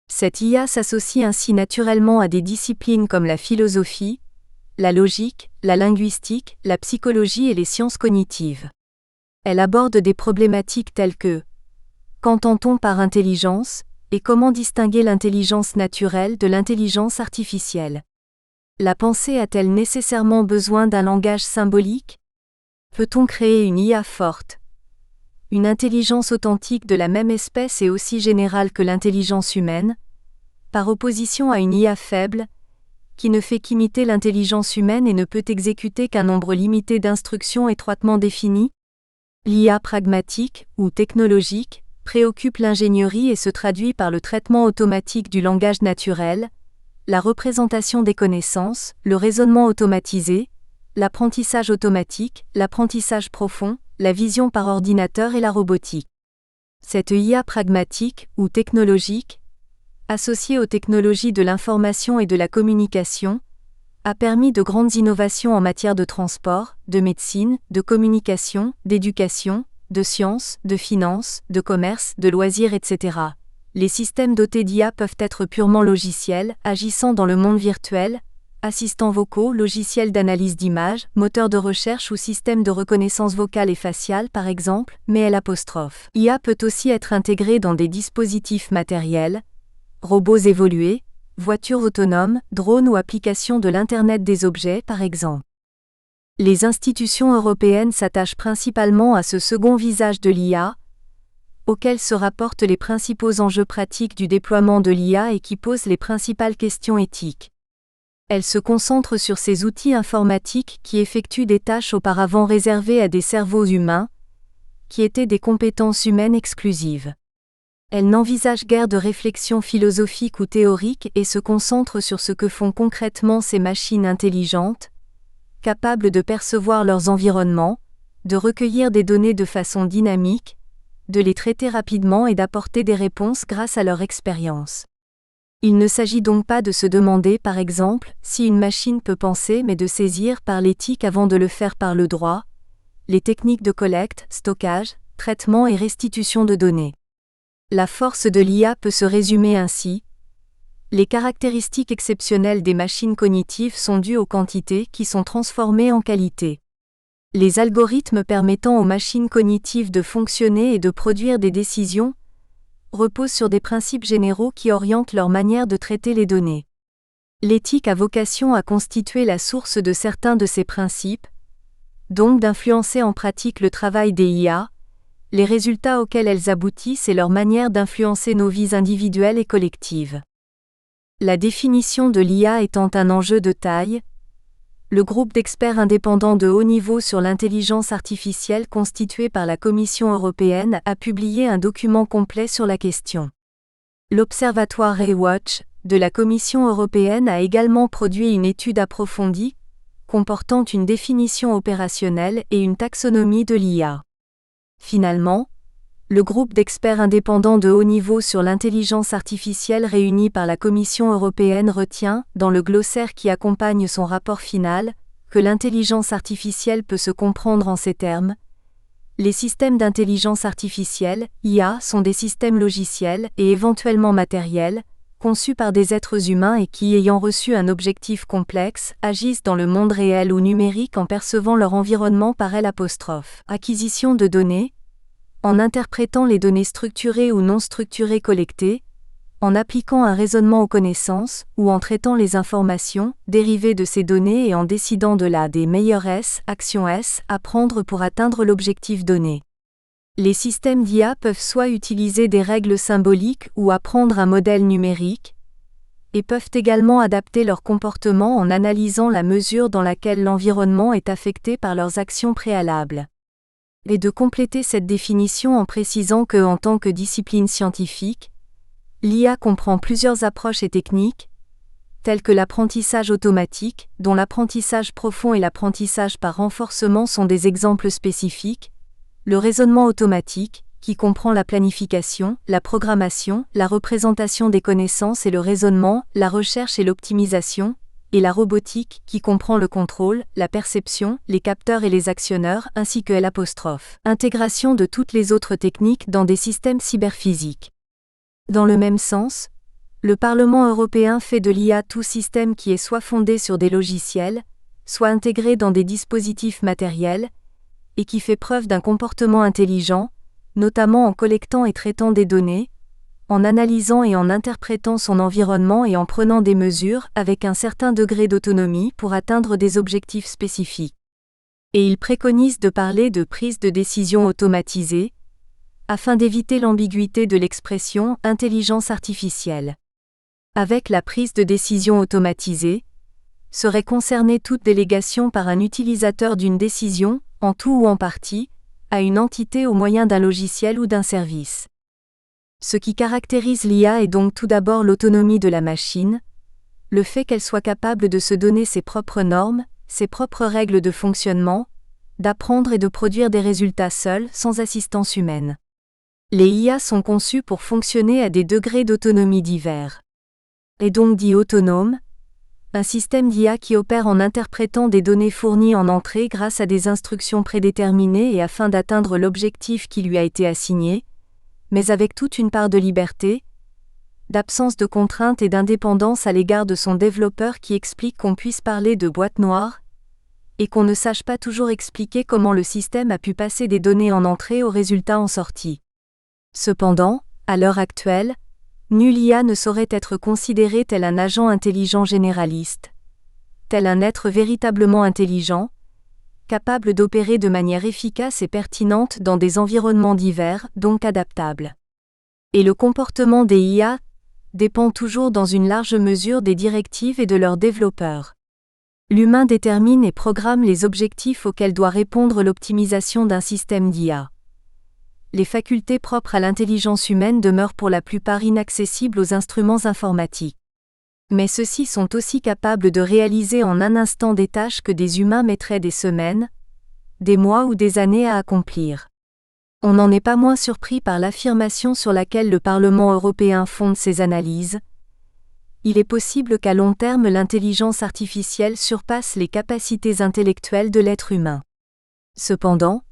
Cette IA s'associe ainsi naturellement à des disciplines comme la philosophie, la logique, la linguistique, la psychologie et les sciences cognitives. Elle aborde des problématiques telles que qu'entend-on par intelligence et comment distinguer l'intelligence naturelle de l'intelligence artificielle? La pensée a-t-elle nécessairement besoin d'un langage symbolique? Peut-on créer une IA forte? Une intelligence authentique de la même espèce et aussi générale que l'intelligence humaine, par opposition à une IA faible, qui ne fait qu'imiter l'intelligence humaine et ne peut exécuter qu'un nombre limité d'instructions étroitement définies. L'IA pragmatique, ou technologique, préoccupe l'ingénierie et se traduit par le traitement automatique du langage naturel, la représentation des connaissances, le raisonnement automatisé, l'apprentissage automatique, l'apprentissage profond, la vision par ordinateur et la robotique. Cette IA pragmatique, ou technologique, associée aux technologies de l'information et de la communication, a permis de grandes innovations en matière de transport, de médecine, de communication, d'éducation, de sciences, de finance, de commerce, de loisirs, etc. Les systèmes dotés d'IA peuvent être purement logiciels, agissant dans le monde virtuel, assistants vocaux, logiciels d'analyse d'images, moteurs de recherche ou systèmes de reconnaissance vocale et faciale par exemple, mais IA peut aussi être intégrée dans des dispositifs matériels, robots évolués, voitures autonomes, drones ou applications de l'Internet des objets par exemple. Les institutions européennes s'attachent principalement à ce second visage de l'IA, auquel se rapportent les principaux enjeux pratiques du déploiement de l'IA et qui posent les principales questions éthiques. Elles se concentrent sur ces outils informatiques qui effectuent des tâches auparavant réservées à des cerveaux humains, qui étaient des compétences humaines exclusives. Elles n'envisagent guère de réflexion philosophique ou théorique et se concentrent sur ce que font concrètement ces machines intelligentes, capables de percevoir leurs environnements, de recueillir des données de façon dynamique, de les traiter rapidement et d'apporter des réponses grâce à leur expérience. Il ne s'agit donc pas de se demander par exemple si une machine peut penser mais de saisir par l'éthique avant de le faire par le droit, les techniques de collecte, stockage, traitement et restitution de données. La force de l'IA peut se résumer ainsi. Les caractéristiques exceptionnelles des machines cognitives sont dues aux quantités qui sont transformées en qualité. Les algorithmes permettant aux machines cognitives de fonctionner et de produire des décisions reposent sur des principes généraux qui orientent leur manière de traiter les données. L'éthique a vocation à constituer la source de certains de ces principes, donc d'influencer en pratique le travail des IA, les résultats auxquels elles aboutissent et leur manière d'influencer nos vies individuelles et collectives. La définition de l'IA étant un enjeu de taille, le groupe d'experts indépendants de haut niveau sur l'intelligence artificielle constitué par la Commission européenne a publié un document complet sur la question. L'Observatoire RayWatch de la Commission européenne a également produit une étude approfondie, comportant une définition opérationnelle et une taxonomie de l'IA. Finalement, le groupe d'experts indépendants de haut niveau sur l'intelligence artificielle réuni par la Commission européenne retient, dans le glossaire qui accompagne son rapport final, que l'intelligence artificielle peut se comprendre en ces termes. Les systèmes d'intelligence artificielle, IA, sont des systèmes logiciels et éventuellement matériels, conçus par des êtres humains et qui, ayant reçu un objectif complexe, agissent dans le monde réel ou numérique en percevant leur environnement par L'. Acquisition de données, en interprétant les données structurées ou non structurées collectées, en appliquant un raisonnement aux connaissances, ou en traitant les informations dérivées de ces données et en décidant de la des meilleures actions à prendre pour atteindre l'objectif donné. Les systèmes d'IA peuvent soit utiliser des règles symboliques ou apprendre un modèle numérique, et peuvent également adapter leur comportement en analysant la mesure dans laquelle l'environnement est affecté par leurs actions préalables. Et de compléter cette définition en précisant que, en tant que discipline scientifique, l'IA comprend plusieurs approches et techniques, telles que l'apprentissage automatique, dont l'apprentissage profond et l'apprentissage par renforcement sont des exemples spécifiques, le raisonnement automatique, qui comprend la planification, la programmation, la représentation des connaissances et le raisonnement, la recherche et l'optimisation, et la robotique, qui comprend le contrôle, la perception, les capteurs et les actionneurs, ainsi que l'intégration de toutes les autres techniques dans des systèmes cyberphysiques. Dans le même sens, le Parlement européen fait de l'IA tout système qui est soit fondé sur des logiciels, soit intégré dans des dispositifs matériels, et qui fait preuve d'un comportement intelligent, notamment en collectant et traitant des données, en analysant et en interprétant son environnement et en prenant des mesures avec un certain degré d'autonomie pour atteindre des objectifs spécifiques. Et il préconise de parler de prise de décision automatisée, afin d'éviter l'ambiguïté de l'expression « intelligence artificielle ». Avec la prise de décision automatisée, serait concernée toute délégation par un utilisateur d'une décision, en tout ou en partie, à une entité au moyen d'un logiciel ou d'un service. Ce qui caractérise l'IA est donc tout d'abord l'autonomie de la machine, le fait qu'elle soit capable de se donner ses propres normes, ses propres règles de fonctionnement, d'apprendre et de produire des résultats seule, sans assistance humaine. Les IA sont conçues pour fonctionner à des degrés d'autonomie divers. Et donc dit autonome, un système d'IA qui opère en interprétant des données fournies en entrée grâce à des instructions prédéterminées et afin d'atteindre l'objectif qui lui a été assigné, mais avec toute une part de liberté, d'absence de contraintes et d'indépendance à l'égard de son développeur qui explique qu'on puisse parler de boîte noire, et qu'on ne sache pas toujours expliquer comment le système a pu passer des données en entrée aux résultats en sortie. Cependant, à l'heure actuelle, nulle IA ne saurait être considérée tel un agent intelligent généraliste, tel un être véritablement intelligent, capable d'opérer de manière efficace et pertinente dans des environnements divers, donc adaptables. Et le comportement des IA dépend toujours dans une large mesure des directives et de leurs développeurs. L'humain détermine et programme les objectifs auxquels doit répondre l'optimisation d'un système d'IA. Les facultés propres à l'intelligence humaine demeurent pour la plupart inaccessibles aux instruments informatiques. Mais ceux-ci sont aussi capables de réaliser en un instant des tâches que des humains mettraient des semaines, des mois ou des années à accomplir. On n'en est pas moins surpris par l'affirmation sur laquelle le Parlement européen fonde ses analyses. Il est possible qu'à long terme l'intelligence artificielle surpasse les capacités intellectuelles de l'être humain. Cependant,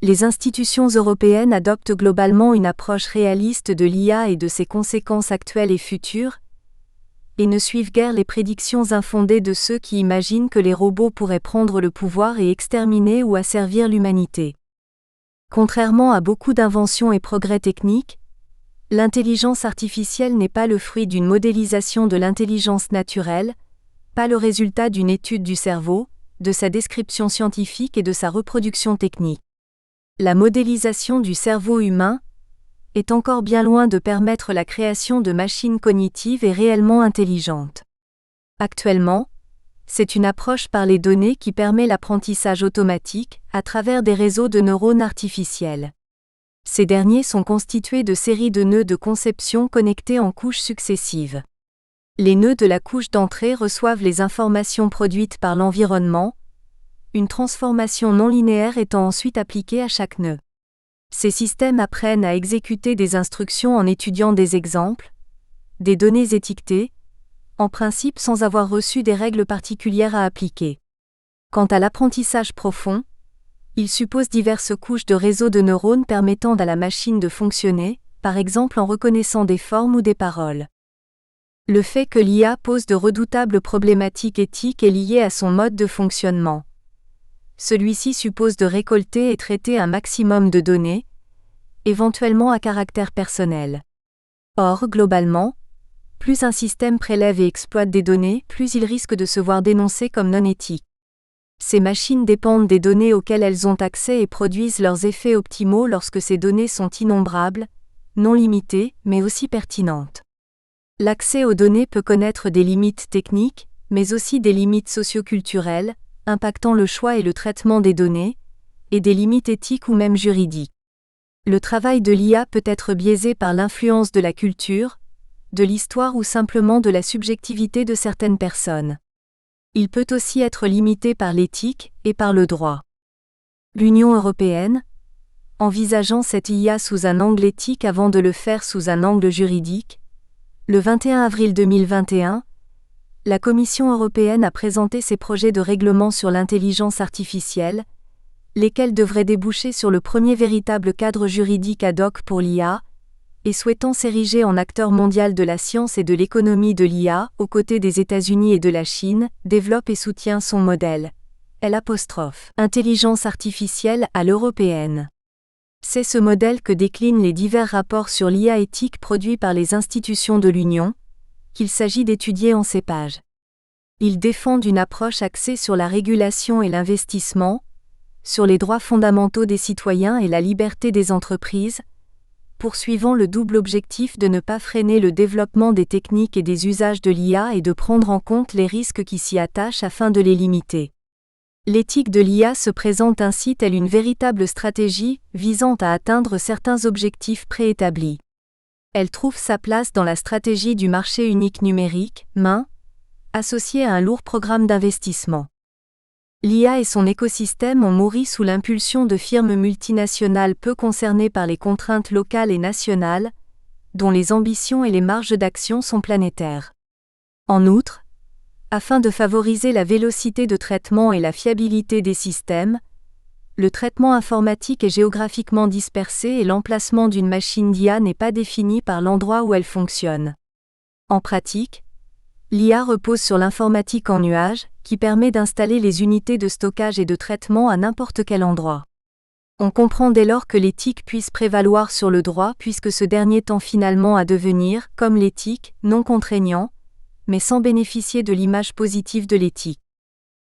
les institutions européennes adoptent globalement une approche réaliste de l'IA et de ses conséquences actuelles et futures, et ne suivent guère les prédictions infondées de ceux qui imaginent que les robots pourraient prendre le pouvoir et exterminer ou asservir l'humanité. Contrairement à beaucoup d'inventions et progrès techniques, l'intelligence artificielle n'est pas le fruit d'une modélisation de l'intelligence naturelle, pas le résultat d'une étude du cerveau, de sa description scientifique et de sa reproduction technique. La modélisation du cerveau humain est encore bien loin de permettre la création de machines cognitives et réellement intelligentes. Actuellement, c'est une approche par les données qui permet l'apprentissage automatique à travers des réseaux de neurones artificiels. Ces derniers sont constitués de séries de nœuds de conception connectés en couches successives. Les nœuds de la couche d'entrée reçoivent les informations produites par l'environnement, une transformation non linéaire étant ensuite appliquée à chaque nœud. Ces systèmes apprennent à exécuter des instructions en étudiant des exemples, des données étiquetées, en principe sans avoir reçu des règles particulières à appliquer. Quant à l'apprentissage profond, il suppose diverses couches de réseaux de neurones permettant à la machine de fonctionner, par exemple en reconnaissant des formes ou des paroles. Le fait que l'IA pose de redoutables problématiques éthiques est lié à son mode de fonctionnement. Celui-ci suppose de récolter et traiter un maximum de données, éventuellement à caractère personnel. Or, globalement, plus un système prélève et exploite des données, plus il risque de se voir dénoncé comme non éthique. Ces machines dépendent des données auxquelles elles ont accès et produisent leurs effets optimaux lorsque ces données sont innombrables, non limitées, mais aussi pertinentes. L'accès aux données peut connaître des limites techniques, mais aussi des limites socioculturelles, impactant le choix et le traitement des données, et des limites éthiques ou même juridiques. Le travail de l'IA peut être biaisé par l'influence de la culture, de l'histoire ou simplement de la subjectivité de certaines personnes. Il peut aussi être limité par l'éthique et par le droit. L'Union européenne, envisageant cette IA sous un angle éthique avant de le faire sous un angle juridique, le 21 avril 2021, la Commission européenne a présenté ses projets de règlement sur l'intelligence artificielle, lesquels devraient déboucher sur le premier véritable cadre juridique ad hoc pour l'IA, et souhaitant s'ériger en acteur mondial de la science et de l'économie de l'IA, aux côtés des États-Unis et de la Chine, développe et soutient son modèle. Intelligence artificielle à l'européenne. C'est ce modèle que déclinent les divers rapports sur l'IA éthique produits par les institutions de l'Union, qu'il s'agit d'étudier en ces pages. Ils défendent une approche axée sur la régulation et l'investissement, sur les droits fondamentaux des citoyens et la liberté des entreprises, poursuivant le double objectif de ne pas freiner le développement des techniques et des usages de l'IA et de prendre en compte les risques qui s'y attachent afin de les limiter. L'éthique de l'IA se présente ainsi telle une véritable stratégie visant à atteindre certains objectifs préétablis. Elle trouve sa place dans la stratégie du marché unique numérique, MUN, associée à un lourd programme d'investissement. L'IA et son écosystème ont mûri sous l'impulsion de firmes multinationales peu concernées par les contraintes locales et nationales, dont les ambitions et les marges d'action sont planétaires. En outre, afin de favoriser la vélocité de traitement et la fiabilité des systèmes, le traitement informatique est géographiquement dispersé et l'emplacement d'une machine d'IA n'est pas défini par l'endroit où elle fonctionne. En pratique, l'IA repose sur l'informatique en nuage, qui permet d'installer les unités de stockage et de traitement à n'importe quel endroit. On comprend dès lors que l'éthique puisse prévaloir sur le droit puisque ce dernier tend finalement à devenir, comme l'éthique, non contraignant, mais sans bénéficier de l'image positive de l'éthique.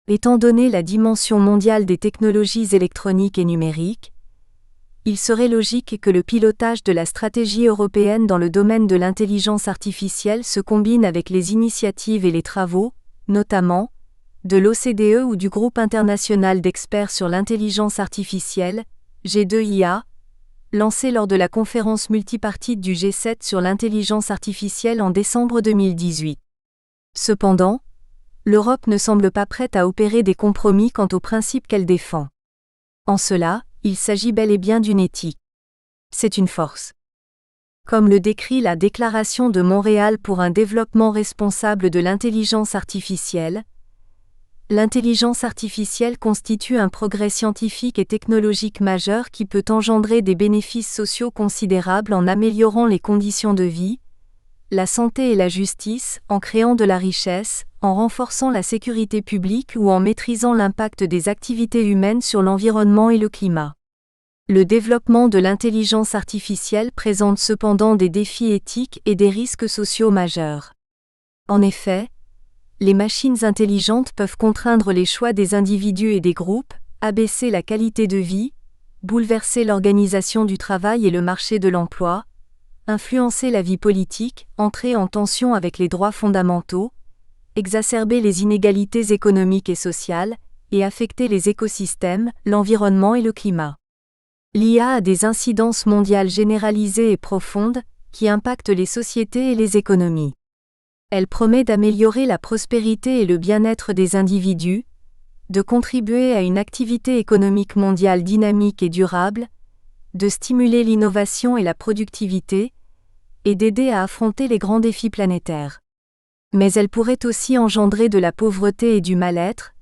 Étant donné la dimension mondiale des technologies électroniques et numériques, il serait logique que le pilotage de la stratégie européenne dans le domaine de l'intelligence artificielle se combine avec les initiatives et les travaux, notamment, de l'OCDE ou du Groupe international d'experts sur l'intelligence artificielle, G2IA, lancé lors de la conférence multipartite du G7 sur l'intelligence artificielle en décembre 2018. Cependant, l'Europe ne semble pas prête à opérer des compromis quant aux principes qu'elle défend. En cela, il s'agit bel et bien d'une éthique. C'est une force. Comme le décrit la Déclaration de Montréal pour un développement responsable de l'intelligence artificielle, l'intelligence artificielle constitue un progrès scientifique et technologique majeur qui peut engendrer des bénéfices sociaux considérables en améliorant les conditions de vie, la santé et la justice, en créant de la richesse, en renforçant la sécurité publique ou en maîtrisant l'impact des activités humaines sur l'environnement et le climat. Le développement de l'intelligence artificielle présente cependant des défis éthiques et des risques sociaux majeurs. En effet, les machines intelligentes peuvent contraindre les choix des individus et des groupes, abaisser la qualité de vie, bouleverser l'organisation du travail et le marché de l'emploi, influencer la vie politique, entrer en tension avec les droits fondamentaux, exacerber les inégalités économiques et sociales, et affecter les écosystèmes, l'environnement et le climat. L'IA a des incidences mondiales généralisées et profondes, qui impactent les sociétés et les économies. Elle promet d'améliorer la prospérité et le bien-être des individus, de contribuer à une activité économique mondiale dynamique et durable, de stimuler l'innovation et la productivité, et d'aider à affronter les grands défis planétaires. Mais elle pourrait aussi engendrer de la pauvreté et du mal-être,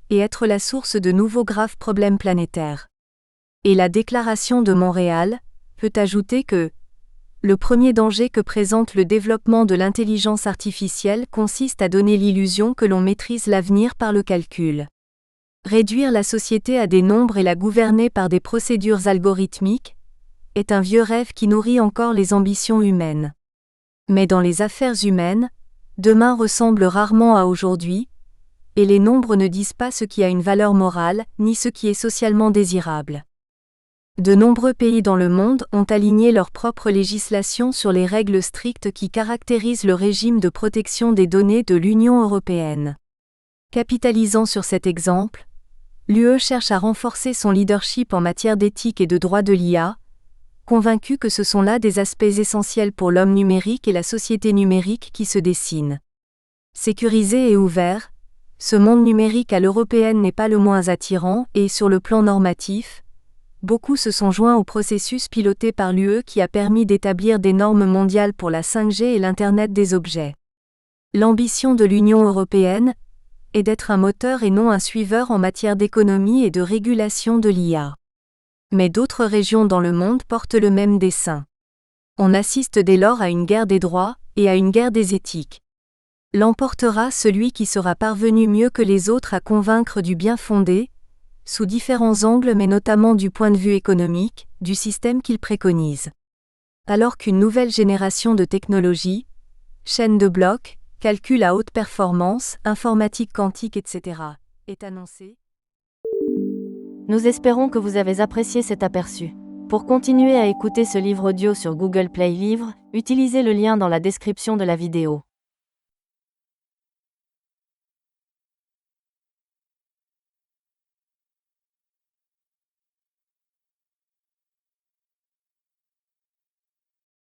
et être la source de nouveaux graves problèmes planétaires. Et la Déclaration de Montréal peut ajouter que le premier danger que présente le développement de l'intelligence artificielle consiste à donner l'illusion que l'on maîtrise l'avenir par le calcul. Réduire la société à des nombres et la gouverner par des procédures algorithmiques est un vieux rêve qui nourrit encore les ambitions humaines. Mais dans les affaires humaines, demain ressemble rarement à aujourd'hui, et les nombres ne disent pas ce qui a une valeur morale, ni ce qui est socialement désirable. De nombreux pays dans le monde ont aligné leur propre législation sur les règles strictes qui caractérisent le régime de protection des données de l'Union européenne. Capitalisant sur cet exemple, l'UE cherche à renforcer son leadership en matière d'éthique et de droit de l'IA, convaincue que ce sont là des aspects essentiels pour l'homme numérique et la société numérique qui se dessinent. Sécurisé et ouvert, ce monde numérique à l'européenne n'est pas le moins attirant et, sur le plan normatif, beaucoup se sont joints au processus piloté par l'UE qui a permis d'établir des normes mondiales pour la 5G et l'Internet des objets. L'ambition de l'Union européenne est d'être un moteur et non un suiveur en matière d'économie et de régulation de l'IA. Mais d'autres régions dans le monde portent le même dessein. On assiste dès lors à une guerre des droits et à une guerre des éthiques. L'emportera celui qui sera parvenu mieux que les autres à convaincre du bien fondé, sous différents angles mais notamment du point de vue économique, du système qu'il préconise. Alors qu'une nouvelle génération de technologies, chaînes de blocs, calcul à haute performance, informatique quantique, etc., est annoncée. Nous espérons que vous avez apprécié cet aperçu. Pour continuer à écouter ce livre audio sur Google Play Livres, utilisez le lien dans la description de la vidéo.